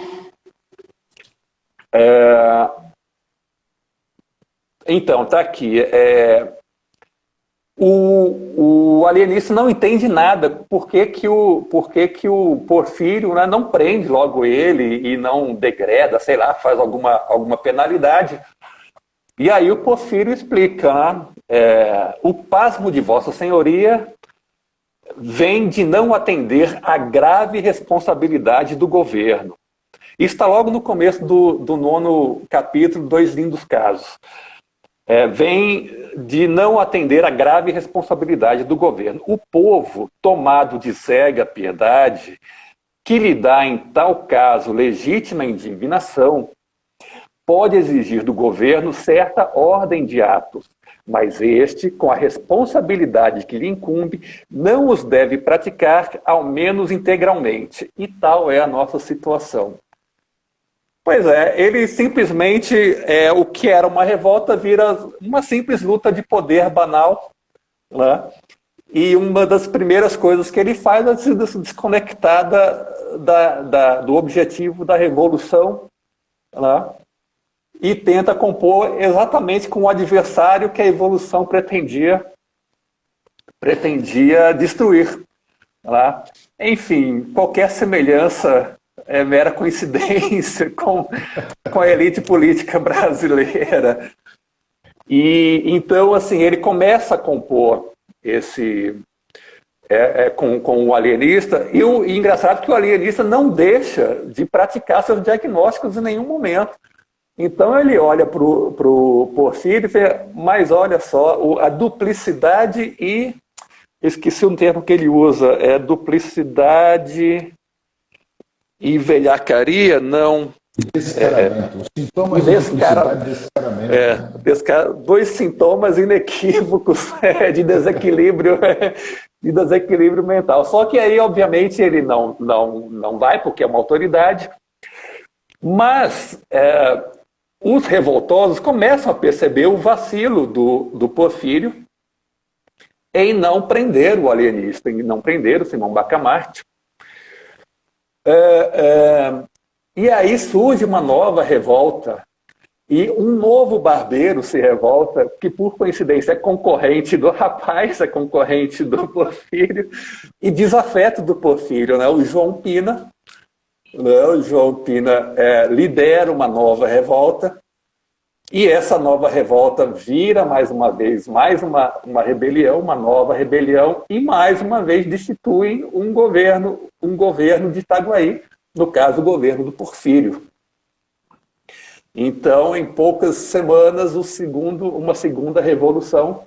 [SPEAKER 3] Então, está aqui. O alienista não entende nada. Por que o Porfírio, né, não prende logo ele e não degreda, sei lá, faz alguma penalidade? E aí o Porfírio explica, né, o pasmo de Vossa Senhoria vem de não atender à grave responsabilidade do governo. Isso está logo no começo do 9º capítulo, 2 lindos casos. Vem de não atender à grave responsabilidade do governo. O povo, tomado de cega piedade, que lhe dá em tal caso legítima indignação, pode exigir do governo certa ordem de atos, mas este, com a responsabilidade que lhe incumbe, não os deve praticar, ao menos integralmente. E tal é a nossa situação. Pois ele simplesmente, o que era uma revolta vira uma simples luta de poder banal, né? E uma das primeiras coisas que ele faz é se desconectar do objetivo da revolução, né? E tenta compor exatamente com o adversário que a evolução pretendia destruir. Né? Enfim, qualquer semelhança é mera coincidência com a elite política brasileira. E então, assim, ele começa a compor com o alienista, e engraçado que o alienista não deixa de praticar seus diagnósticos em nenhum momento. Então ele olha para o Porfírio e vê, mas olha só, a duplicidade e... Esqueci um termo que ele usa, é duplicidade e velhacaria, não...
[SPEAKER 2] Descaramento. Os sintomas de duplicidade e descaramento.
[SPEAKER 3] Dois sintomas inequívocos de desequilíbrio, de desequilíbrio mental. Só que aí, obviamente, ele não vai, porque é uma autoridade, mas os revoltosos começam a perceber o vacilo do Porfírio em não prender o alienista, em não prender o Simão Bacamarte. E aí surge uma nova revolta, e um novo barbeiro se revolta, que por coincidência é concorrente do rapaz, é concorrente do Porfírio, e desafeto do Porfírio, né? O João Pina. O João Pina lidera uma nova revolta, e essa nova revolta vira mais uma vez mais uma rebelião, uma nova rebelião, e mais uma vez destituem um governo de Itaguaí, no caso o governo do Porfírio. Então, em poucas semanas, uma segunda revolução.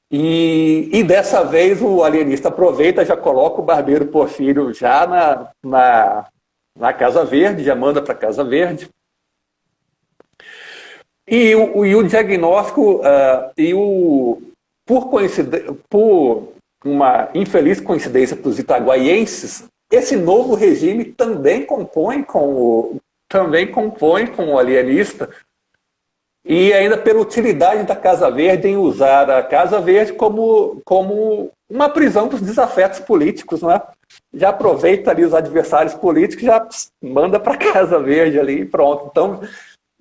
[SPEAKER 3] E dessa vez o alienista aproveita, já coloca o barbeiro Porfírio já na Casa Verde, já manda para a Casa Verde. E o diagnóstico, por uma infeliz coincidência para os itaguaienses, esse novo regime também compõe com o alienista, e ainda pela utilidade da Casa Verde em usar a Casa Verde como uma prisão dos desafetos políticos, né? Já aproveita ali os adversários políticos, já manda para a Casa Verde ali e pronto. Então,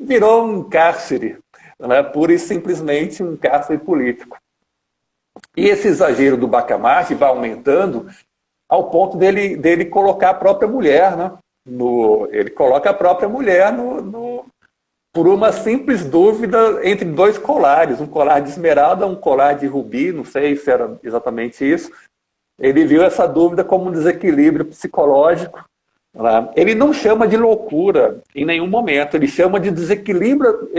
[SPEAKER 3] virou um cárcere, né? Pura e simplesmente um cárcere político. E esse exagero do Bacamarte vai aumentando ao ponto dele colocar a própria mulher, né? Ele coloca a própria mulher por uma simples dúvida entre dois colares, um colar de esmeralda, um colar de rubi, não sei se era exatamente isso. Ele viu essa dúvida como um desequilíbrio psicológico. Né? Ele não chama de loucura em nenhum momento, ele chama de desequilíbrio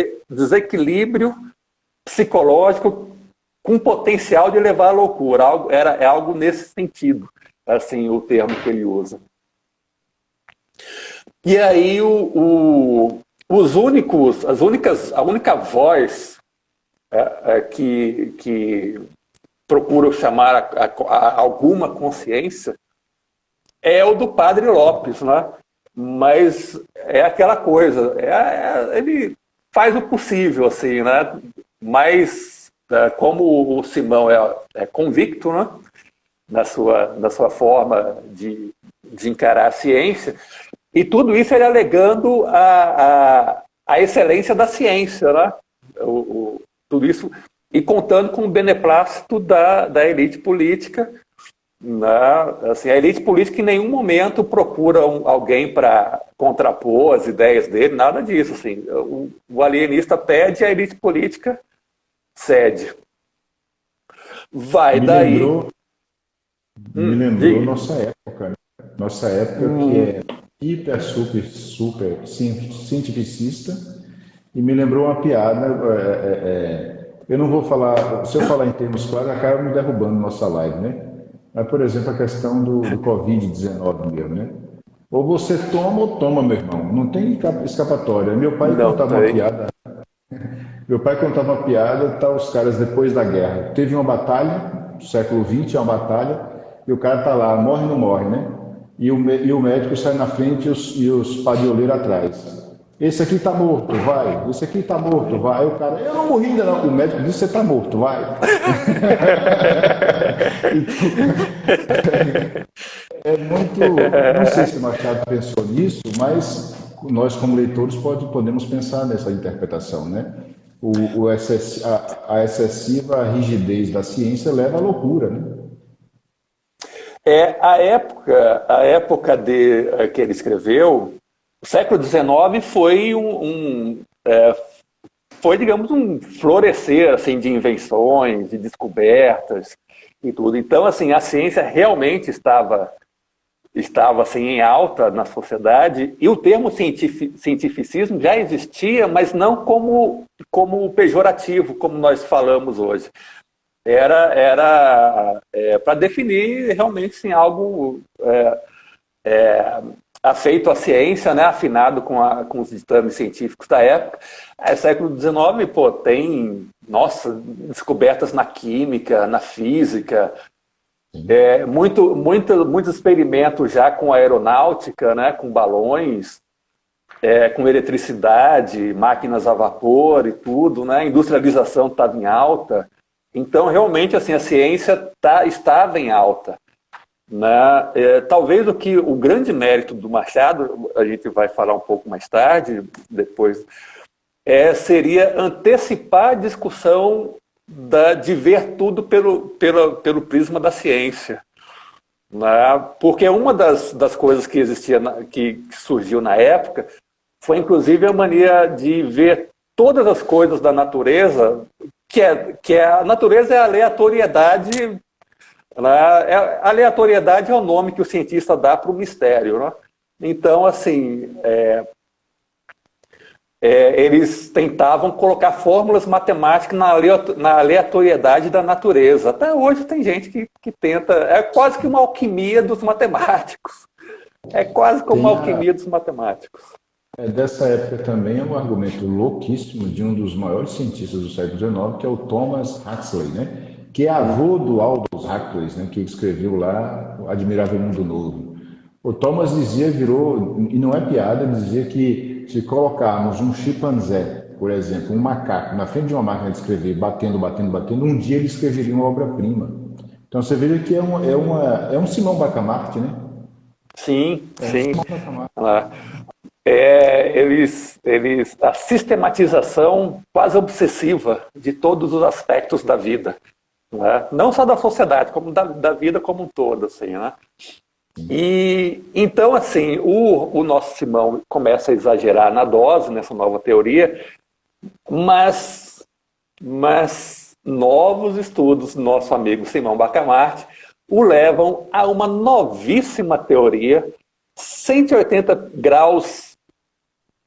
[SPEAKER 3] psicológico com potencial de levar à loucura. É algo nesse sentido, assim, o termo que ele usa. E aí a única voz que procura chamar a alguma consciência é o do Padre Lopes, né? Mas é aquela coisa, ele faz o possível, assim, né? Mas como o Simão é convicto, né? na sua forma de encarar a ciência, e tudo isso ele alegando a excelência da ciência, né? Tudo isso, e contando com o beneplácito da elite política, né? Assim, a elite política em nenhum momento procura alguém para contrapor as ideias dele, nada disso. Assim, o alienista pede, a elite política cede.
[SPEAKER 2] Me lembrou nossa época, né? Nossa época que é hiper, super cientificista, e me lembrou uma piada. Eu não vou falar, se eu falar em termos claros, acaba me derrubando nossa live, né? Mas, por exemplo, a questão do Covid-19 mesmo, né? Ou você toma ou toma, meu irmão. Não tem escapatória. Meu pai contava uma piada. Meu pai contava uma piada, tá, os caras depois da guerra. Teve uma batalha, no século XX, é uma batalha, e o cara tá lá, morre ou não morre, né? E o médico sai na frente e os padioleiros atrás. Esse aqui tá morto, vai. Esse aqui tá morto, vai. Aí o cara, eu não morri ainda não. O médico disse, você tá morto, vai. É muito... Não sei se o Machado pensou nisso, mas nós, como leitores, podemos pensar nessa interpretação, né? A excessiva rigidez da ciência leva à loucura, né?
[SPEAKER 3] A época que ele escreveu, o século XIX foi digamos, um florescer assim, de invenções, de descobertas e tudo. Então, assim, a ciência realmente estava estava assim, em alta na sociedade, e o termo cientificismo já existia, mas não como pejorativo, como nós falamos hoje. Era para definir realmente assim, algo afeito à ciência, né, afinado com os ditames científicos da época. Século XIX, pô, tem, nossa, descobertas na química, na física, muitos experimentos já com aeronáutica, né, com balões, com eletricidade, máquinas a vapor e tudo, né, a industrialização estava em alta. Então, realmente, assim, a ciência estava em alta. Né? Talvez o grande mérito do Machado, a gente vai falar um pouco mais tarde, depois, seria antecipar a discussão de ver tudo pelo prisma da ciência. Né? Porque uma das coisas que existia, que surgiu na época, foi inclusive a mania de ver todas as coisas da natureza, que a natureza é a aleatoriedade. A aleatoriedade é o nome que o cientista dá para o mistério. Né? Então, assim, eles tentavam colocar fórmulas matemáticas na aleatoriedade da natureza. Até hoje tem gente que tenta. É quase que uma alquimia dos matemáticos. É quase como uma alquimia dos matemáticos.
[SPEAKER 2] Dessa época também é um argumento louquíssimo de um dos maiores cientistas do século XIX, que é o Thomas Huxley, né? Que é avô do Aldous Huxley, né? Que escreveu lá O Admirável Mundo Novo. O Thomas dizia, e não é piada, ele dizia que se colocarmos um chimpanzé, por exemplo, um macaco, na frente de uma máquina de escrever, batendo, um dia ele escreveria uma obra-prima. Então você veja que é um Simão Bacamarte, né?
[SPEAKER 3] Sim, sim. A sistematização quase obsessiva de todos os aspectos da vida, né? Não só da sociedade, como da vida como um todo, assim, né? E então, assim, o nosso Simão começa a exagerar na dose nessa nova teoria, mas novos estudos do nosso amigo Simão Bacamarte o levam a uma novíssima teoria, 180 graus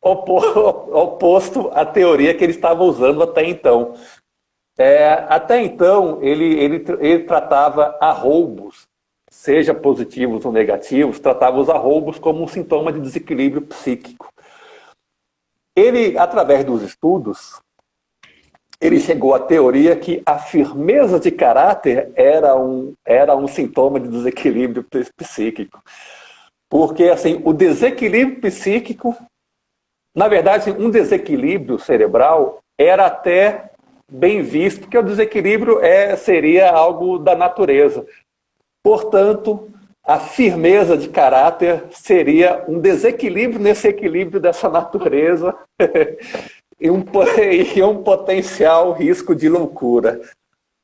[SPEAKER 3] oposto à teoria que ele estava usando até então. Até então, ele tratava arroubos, seja positivos ou negativos, tratava os arroubos como um sintoma de desequilíbrio psíquico. Ele, através dos estudos, ele chegou à teoria que a firmeza de caráter era um sintoma de desequilíbrio psíquico. Porque, assim, o desequilíbrio psíquico, na verdade, um desequilíbrio cerebral era até bem visto, porque o desequilíbrio seria algo da natureza. Portanto, a firmeza de caráter seria um desequilíbrio nesse equilíbrio dessa natureza e um potencial risco de loucura.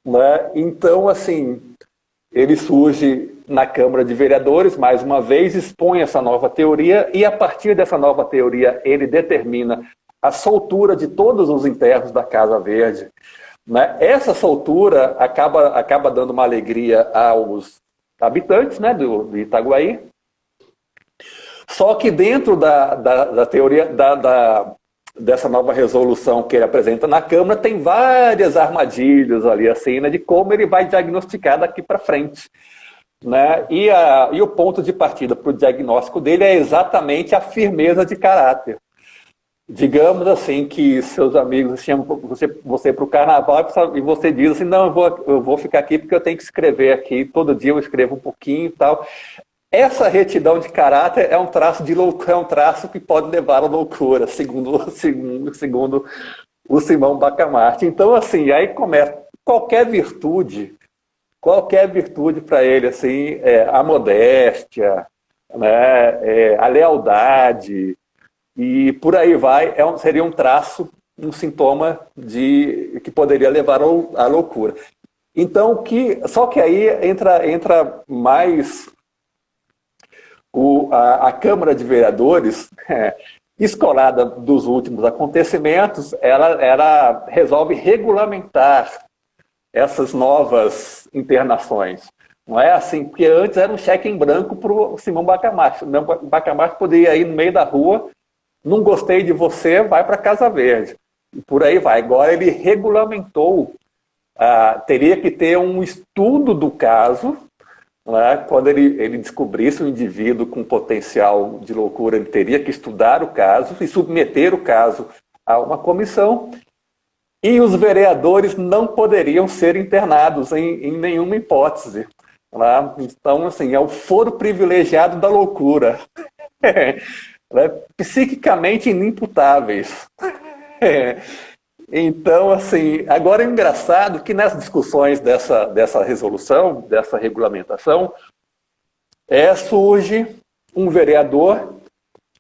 [SPEAKER 3] Né? Então, assim, ele surge na Câmara de Vereadores, mais uma vez, expõe essa nova teoria e, a partir dessa nova teoria, ele determina a soltura de todos os internos da Casa Verde. Né? Essa soltura acaba dando uma alegria aos habitantes, né, do Itaguaí. Só que dentro da teoria dessa nova resolução que ele apresenta na Câmara, tem várias armadilhas ali, assim, né, de como ele vai diagnosticar daqui para frente. Né? E o ponto de partida para o diagnóstico dele é exatamente a firmeza de caráter. Digamos assim que seus amigos chamam você para o carnaval e você diz assim, não, eu vou ficar aqui porque eu tenho que escrever aqui, todo dia eu escrevo um pouquinho e tal. Essa retidão de caráter é um traço de loucura, é um traço que pode levar à loucura, segundo o Simão Bacamarte. Então, assim, aí começa qualquer virtude para ele, assim, a modéstia, né, a lealdade, e por aí vai, seria um traço, um sintoma que poderia levar à loucura. Então, só que aí entra mais a Câmara de Vereadores, escolada dos últimos acontecimentos, ela resolve regulamentar essas novas internações. Não é assim, porque antes era um cheque em branco para o Simão Bacamarte. O Simão Bacamarte poderia ir no meio da rua, não gostei de você, vai para Casa Verde. E por aí vai. Agora ele regulamentou, teria que ter um estudo do caso, né? Quando ele descobrisse um indivíduo com potencial de loucura, ele teria que estudar o caso e submeter o caso a uma comissão. E os vereadores não poderiam ser internados em nenhuma hipótese. Né? Então, assim, é o foro privilegiado da loucura. Psiquicamente inimputáveis. Então, assim, agora é engraçado que nas discussões dessa resolução, dessa regulamentação, surge um vereador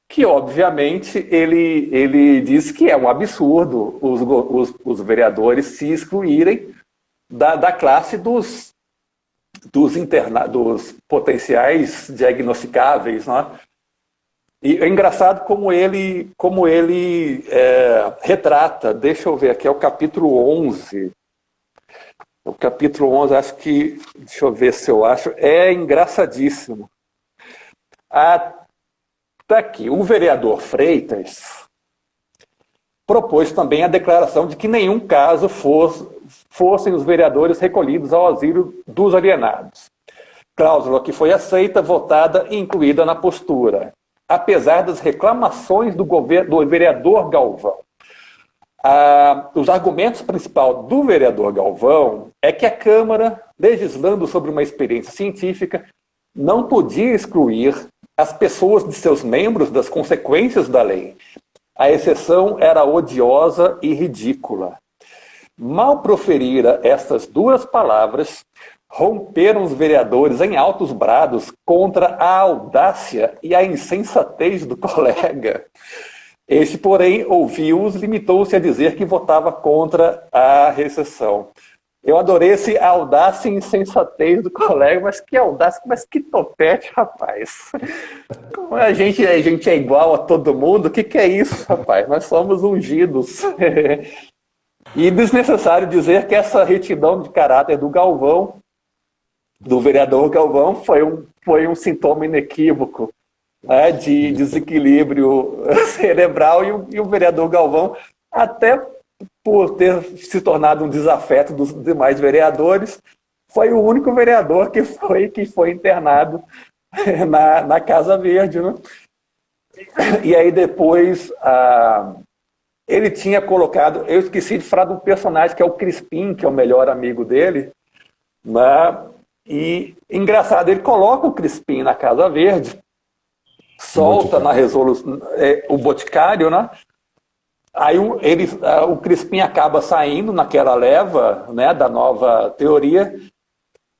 [SPEAKER 3] que, obviamente, ele diz que é um absurdo os vereadores se excluírem da classe dos potenciais diagnosticáveis, né? E é engraçado como ele retrata, deixa eu ver aqui, é o capítulo 11. O capítulo 11, acho que, deixa eu ver se eu acho, é engraçadíssimo. Tá aqui, o vereador Freitas propôs também a declaração de que em nenhum caso fossem os vereadores recolhidos ao asilo dos alienados. Cláusula que foi aceita, votada e incluída na postura, apesar das reclamações do vereador Galvão. Os argumentos principais do vereador Galvão é que a Câmara, legislando sobre uma experiência científica, não podia excluir as pessoas de seus membros das consequências da lei. A exceção era odiosa e ridícula. Mal proferira estas duas palavras, romperam os vereadores em altos brados contra a audácia e a insensatez do colega. Este, porém, ouviu-os, limitou-se a dizer que votava contra a recessão. Eu adorei esse audácia e insensatez do colega, mas que audácia, mas que topete, rapaz. A gente é igual a todo mundo, o que é isso, rapaz? Nós somos ungidos. E desnecessário dizer que essa retidão de caráter do vereador Galvão, foi um sintoma inequívoco, né, de desequilíbrio cerebral, e o vereador Galvão, até por ter se tornado um desafeto dos demais vereadores, foi o único vereador que foi internado na Casa Verde, né? E aí depois ele tinha colocado, eu esqueci de falar de um personagem que é o Crispim, que é o melhor amigo dele, né? E engraçado, ele coloca o Crispim na Casa Verde, solta na resolução o Boticário, né? Aí o Crispim acaba saindo naquela leva, né, da nova teoria,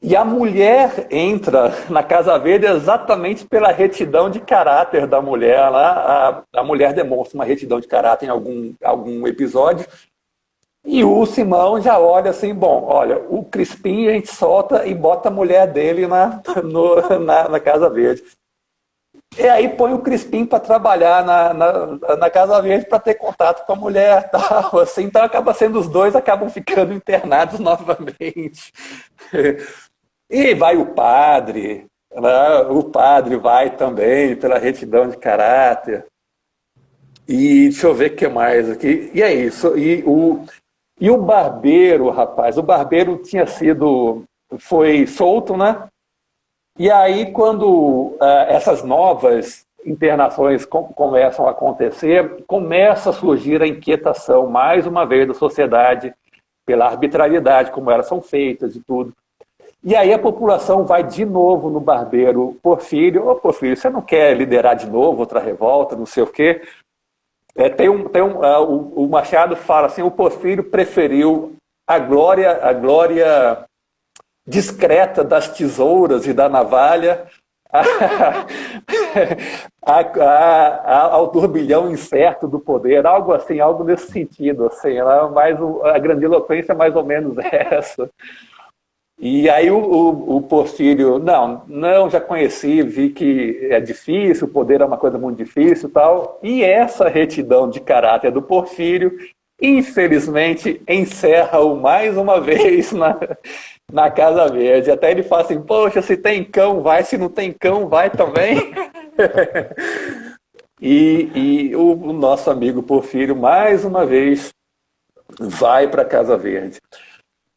[SPEAKER 3] e a mulher entra na Casa Verde exatamente pela retidão de caráter da mulher. Lá, a mulher demonstra uma retidão de caráter em algum episódio, e o Simão já olha assim, bom, olha, o Crispim a gente solta e bota a mulher dele na Casa Verde. E aí põe o Crispim para trabalhar na Casa Verde para ter contato com a mulher. Tal, assim, então acaba sendo os dois, acabam ficando internados novamente. E vai o padre, né? O padre vai também pela retidão de caráter. E deixa eu ver o que mais aqui. E é isso. E o barbeiro, rapaz, o barbeiro foi solto, né? E aí, quando essas novas internações começam a acontecer, começa a surgir a inquietação, mais uma vez, da sociedade, pela arbitrariedade, como elas são feitas e tudo. E aí a população vai de novo no barbeiro Porfírio. Ô, Porfírio, você não quer liderar de novo outra revolta, não sei o quê? O Machado fala assim, o Porfírio preferiu a glória discreta das tesouras e da navalha ao turbilhão incerto do poder, algo assim, algo nesse sentido, assim, mas a grandiloquência é mais ou menos essa. E aí o Porfírio, não, já conheci, vi que é difícil, o poder é uma coisa muito difícil e tal, e essa retidão de caráter do Porfírio infelizmente, encerra-o mais uma vez na Casa Verde. Até ele fala assim, poxa, se tem cão, vai, se não tem cão, vai também. E o nosso amigo Porfírio, mais uma vez, vai para a Casa Verde.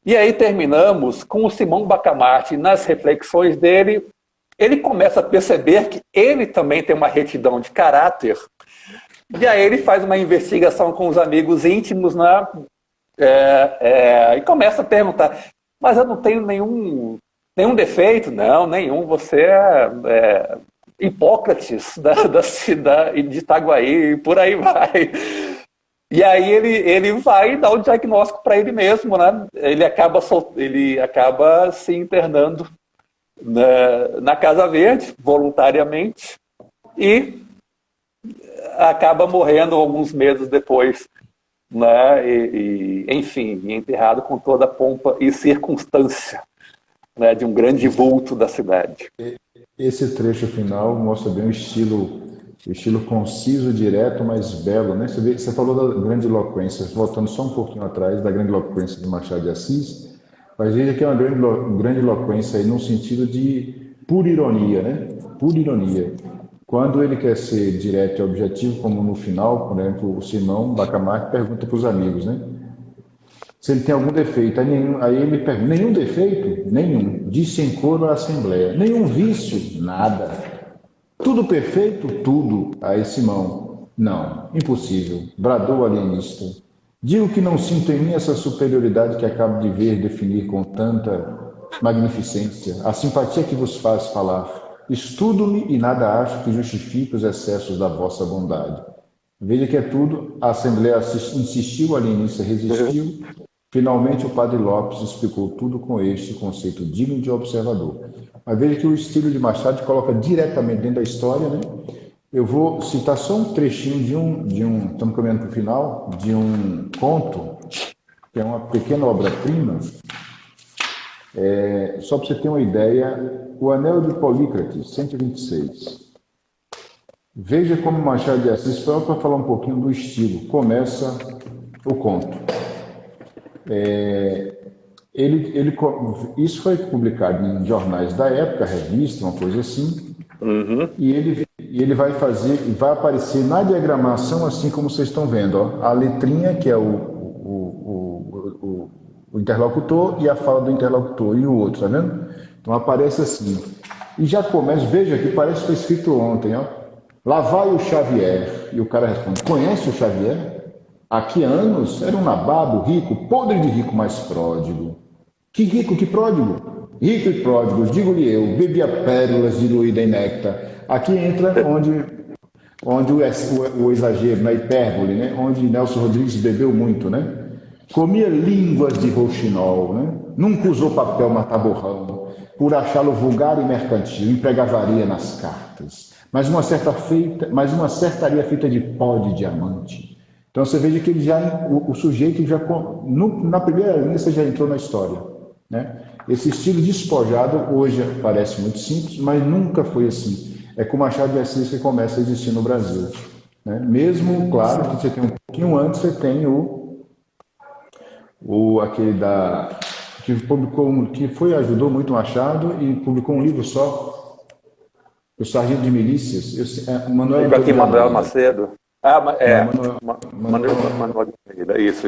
[SPEAKER 3] E aí terminamos com o Simão Bacamarte, nas reflexões dele, ele começa a perceber que ele também tem uma retidão de caráter, e aí ele faz uma investigação com os amigos íntimos, né? E começa a perguntar, mas eu não tenho nenhum defeito? Não, nenhum, você é Hipócrates da cidade de Itaguaí, e por aí vai. E aí ele vai dar o diagnóstico para ele mesmo, né? Ele acaba se internando na Casa Verde, voluntariamente, e acaba morrendo alguns meses depois, né? Enfim, enterrado com toda a pompa e circunstância, né? De um grande vulto da cidade.
[SPEAKER 2] Esse trecho final mostra bem o estilo conciso, direto, mas belo, né? Você falou da grandiloquência, voltando só um pouquinho atrás, da grandiloquência de Machado de Assis, mas veja que é uma grandiloquência aí no sentido de pura ironia, né? Pura ironia. Quando ele quer ser direto e objetivo, como no final, por exemplo, o Simão Bacamarte pergunta para os amigos, né? Se ele tem algum defeito. Aí ele pergunta, nenhum defeito? Nenhum. Disse em coro à Assembleia. Nenhum vício? Nada. Tudo perfeito? Tudo. Aí Simão, não, impossível. Bradou o alienista. Digo que não sinto em mim essa superioridade que acabo de ver definir com tanta magnificência. A simpatia que vos faz falar. Estudo-me e nada acho que justifique os excessos da vossa bondade. Veja que é tudo. A Assembleia insistiu, o alienista resistiu. Finalmente, o padre Lopes explicou tudo com este conceito digno de observador. Mas veja que o estilo de Machado coloca diretamente dentro da história, né? Eu vou citar só um trechinho estamos caminhando para o final, de um conto, que é uma pequena obra-prima. Só para você ter uma ideia, O Anel de Polícrates, 126. Veja como Machado de Assis, só para falar um pouquinho do estilo, começa o conto. Isso foi publicado em jornais da época, revista, uma coisa assim, e ele vai aparecer na diagramação, assim como vocês estão vendo, ó, a letrinha, que é o interlocutor, e a fala do interlocutor, e o outro, tá vendo? Então aparece assim, e já começa, veja que parece que foi escrito ontem, ó, lá vai o Xavier, e o cara responde, conhece o Xavier? Aqui há anos era um nababo rico, podre de rico, mas pródigo. Que rico, que pródigo? Rico e pródigo, digo-lhe eu, bebia pérolas diluídas em néctar. Aqui entra onde o exagero, na hipérbole, né? Onde Nelson Rodrigues bebeu muito, né? Comia línguas de rouxinol, né? Nunca usou papel mataborrão, por achá-lo vulgar e mercantil, empregavaria nas cartas. Mas uma certaria feita de pó de diamante. Então você veja que o sujeito já, na primeira linha, você já entrou na história, né? Esse estilo despojado hoje parece muito simples, mas nunca foi assim. É com Machado de Assis que começa a existir no Brasil, né? Mesmo, claro, que você tem um pouquinho antes, você tem aquele que ajudou muito Machado e publicou um livro só, o Sargento de Milícias,
[SPEAKER 3] Manuel Macedo. Manuel de Almeida, isso.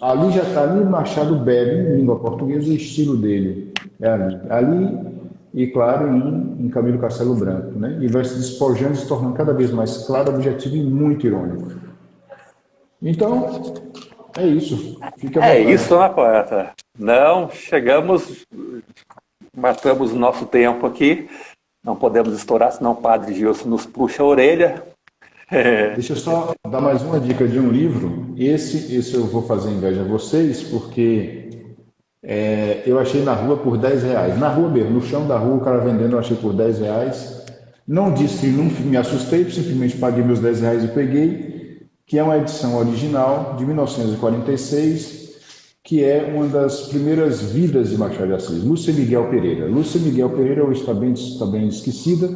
[SPEAKER 2] Ali já está, Machado bebe em língua portuguesa, o estilo dele é ali e claro em Camilo Castelo Branco, né? E vai se despojando, se tornando cada vez mais claro, objetivo e muito irônico. Então, é isso.
[SPEAKER 3] Isso, né, poeta? Não, matamos o nosso tempo aqui, não podemos estourar, senão o padre Gilson nos puxa a orelha.
[SPEAKER 2] Deixa eu só dar mais uma dica de um livro. Esse eu vou fazer inveja a vocês, porque eu achei na rua por R$10. Na rua mesmo, no chão da rua, o cara vendendo, eu achei por R$10. Não disse que não me assustei, simplesmente paguei meus R$10 e peguei, que é uma edição original de 1946, que é uma das primeiras vidas de Machado de Assis, Lúcia Miguel Pereira. Lúcia Miguel Pereira hoje está bem esquecida,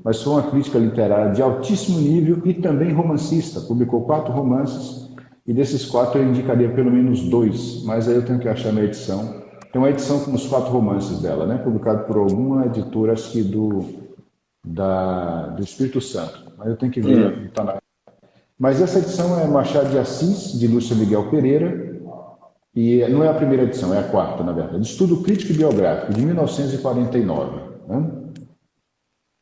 [SPEAKER 2] mas foi uma crítica literária de altíssimo nível e também romancista. Publicou 4 romances e desses 4 eu indicaria pelo menos 2, mas aí eu tenho que achar minha edição. Tem uma edição com os 4 romances dela, né? Publicado por alguma editora, acho que do Espírito Santo, mas eu tenho que ver. Mas essa edição é Machado de Assis, de Lúcia Miguel Pereira, e não é a primeira edição, é a 4ª, na verdade. Estudo Crítico e Biográfico, de 1949. Né?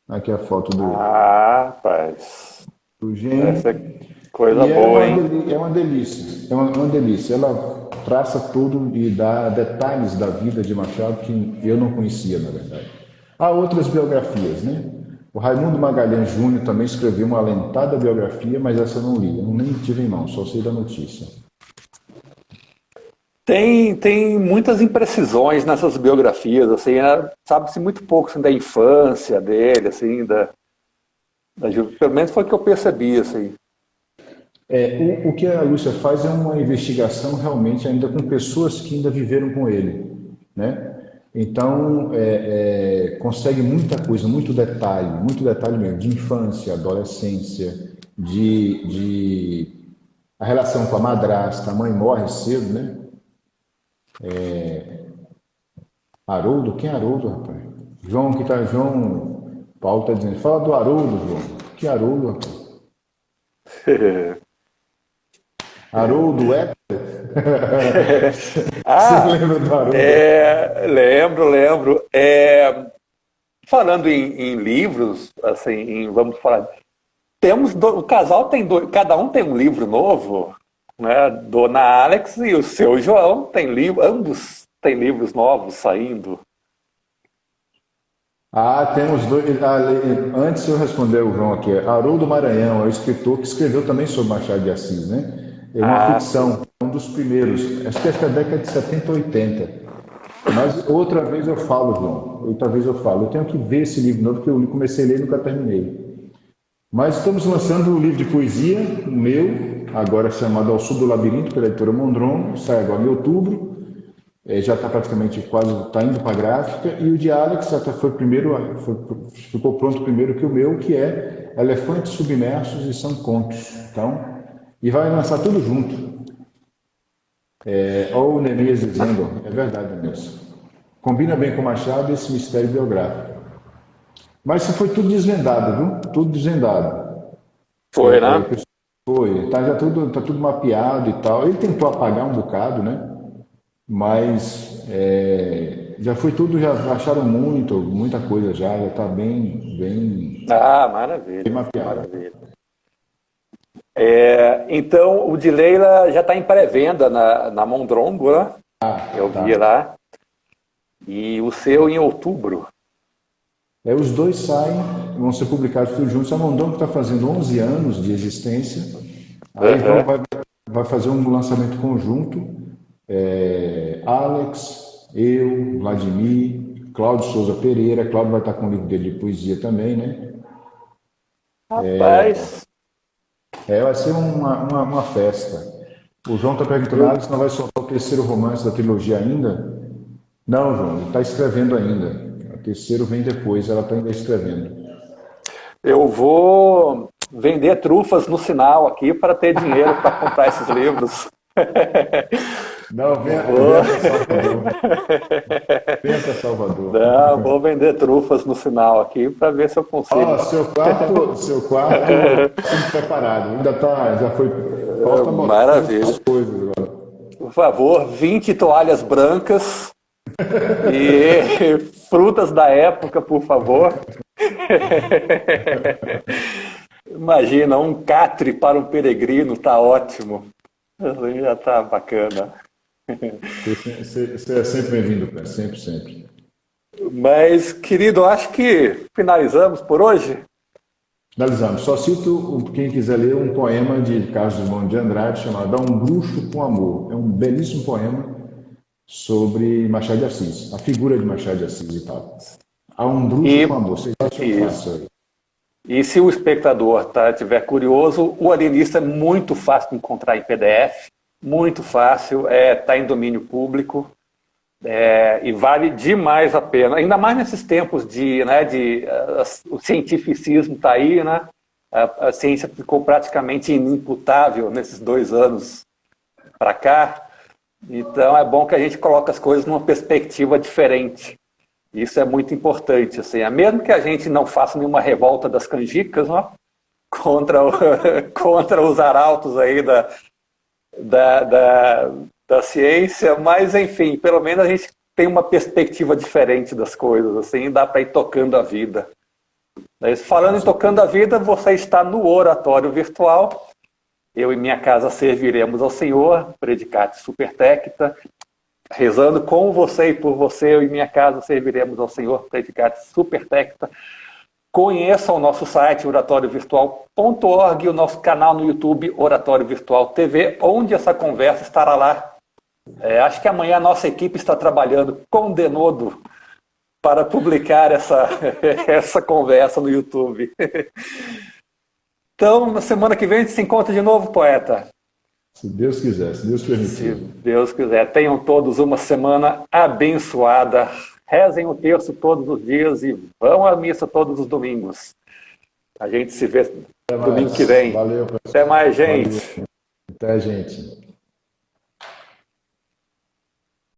[SPEAKER 2] Aqui a foto
[SPEAKER 3] Rapaz.
[SPEAKER 2] do gênio.
[SPEAKER 3] Essa é coisa boa, hein?
[SPEAKER 2] É uma delícia, é uma delícia. Ela traça tudo e dá detalhes da vida de Machado que eu não conhecia, na verdade. Há outras biografias, né? O Raimundo Magalhães Júnior também escreveu uma alentada biografia, mas essa eu não li, eu nem tive em mão, só sei da notícia.
[SPEAKER 3] Tem muitas imprecisões nessas biografias, assim, sabe-se muito pouco assim, da infância dele, assim, pelo menos foi o que eu percebi, assim.
[SPEAKER 2] O que a Lúcia faz é uma investigação realmente ainda com pessoas que ainda viveram com ele, né? Então, consegue muita coisa, muito detalhe mesmo, de infância, adolescência, a relação com a madrasta, a mãe morre cedo, né? Haroldo, quem é Haroldo, rapaz? João Paulo está dizendo, fala do Haroldo, João. Que Haroldo, rapaz? Haroldo é? Você lembra do Haroldo?
[SPEAKER 3] Lembro. Falando em livros, assim, vamos falar. O casal tem cada um tem um livro novo, né? Dona Alex e o seu João tem ambos têm livros novos saindo.
[SPEAKER 2] Temos 2. Antes de eu responder o João aqui, Haroldo Maranhão é o escritor que escreveu também sobre Machado de Assis, né? É uma ficção, um dos primeiros, acho que é da década de 70 ou 80. Mas outra vez eu falo, João, eu tenho que ver esse livro novo, que eu comecei a ler e nunca terminei. Mas estamos lançando um livro de poesia, o meu, agora chamado Ao Sul do Labirinto, pela editora Mondron, sai agora em outubro, já está praticamente está indo para a gráfica, e o de Alex ficou pronto primeiro que o meu, que é Elefantes Submersos e São Contos. Então, e vai lançar tudo junto. Olha o Neemias dizendo, é verdade mesmo. Combina bem com o Machado esse mistério biográfico. Mas isso foi tudo desvendado, viu? Tudo desvendado.
[SPEAKER 3] Foi, né?
[SPEAKER 2] Foi. Tá tudo mapeado e tal. Ele tentou apagar um bocado, né? Mas já foi tudo, já acharam muita coisa já está bem.
[SPEAKER 3] Maravilha.
[SPEAKER 2] Bem mapeado.
[SPEAKER 3] Maravilha. Então, o de Leila já está em pré-venda na Mondrongo, né? Eu vi lá. E o seu em outubro.
[SPEAKER 2] Os dois vão ser publicados tudo juntos. A Mondrongo está fazendo 11 anos de existência. Aí vai fazer um lançamento conjunto. Alex, eu, Vladimir, Cláudio Souza Pereira. Cláudio vai estar com o livro dele de poesia também, né?
[SPEAKER 3] Rapaz...
[SPEAKER 2] vai ser uma festa. O João está perguntando, Alex, não vai soltar o terceiro romance da trilogia ainda? Não, João, ele está escrevendo ainda. O terceiro vem depois, ela está ainda escrevendo. Eu
[SPEAKER 3] vou vender trufas no sinal aqui para ter dinheiro para comprar esses livros.
[SPEAKER 2] Não, venha para Salvador.
[SPEAKER 3] Não, vou vender trufas no sinal aqui para ver se eu consigo.
[SPEAKER 2] Seu quarto sempre preparado. Ainda já foi. Falta
[SPEAKER 3] maravilha.
[SPEAKER 2] Coisas agora.
[SPEAKER 3] Por favor, 20 toalhas brancas e frutas da época, por favor. Imagina, um catre para um peregrino, tá ótimo. Já tá bacana.
[SPEAKER 2] Você é sempre bem-vindo, cara. Sempre.
[SPEAKER 3] Mas, querido, acho que finalizamos por hoje.
[SPEAKER 2] Finalizamos. Só cito, quem quiser ler, um poema de Carlos Drummond de Andrade chamado Dá um Bruxo com Amor. É um belíssimo poema sobre Machado de Assis, a figura de Machado de Assis e tal. Há um bruxo com amor. Vocês acham fácil?
[SPEAKER 3] E se o espectador estiver curioso, o Alienista é muito fácil de encontrar em PDF, muito fácil, está em domínio público e vale demais a pena. Ainda mais nesses tempos o cientificismo está aí, né? A ciência ficou praticamente inimputável nesses 2 anos para cá. Então é bom que a gente coloque as coisas numa perspectiva diferente. Isso é muito importante. Assim. Mesmo que a gente não faça nenhuma revolta das canjicas, ó, contra os arautos aí da ciência, mas enfim, pelo menos a gente tem uma perspectiva diferente das coisas, assim, dá para ir tocando a vida. Falando em tocando a vida, você está no oratório virtual. Eu e minha casa serviremos ao Senhor, Predicate Supertecta. Rezando com você e por você, eu e minha casa serviremos ao Senhor, Predicate Supertecta. Conheçam o nosso site, oratoriovirtual.org, e o nosso canal no YouTube, Oratório Virtual TV, onde essa conversa estará lá. Acho que amanhã a nossa equipe está trabalhando com Denodo para publicar essa conversa no YouTube. Então, na semana que vem a gente se encontra de novo, poeta.
[SPEAKER 2] Se Deus quiser, se Deus permitir.
[SPEAKER 3] Se Deus quiser. Tenham todos uma semana abençoada. Rezem o terço todos os dias e vão à missa todos os domingos. A gente se vê domingo que vem.
[SPEAKER 2] Valeu, pessoal.
[SPEAKER 3] Até mais, gente.
[SPEAKER 2] Valeu. Até, gente.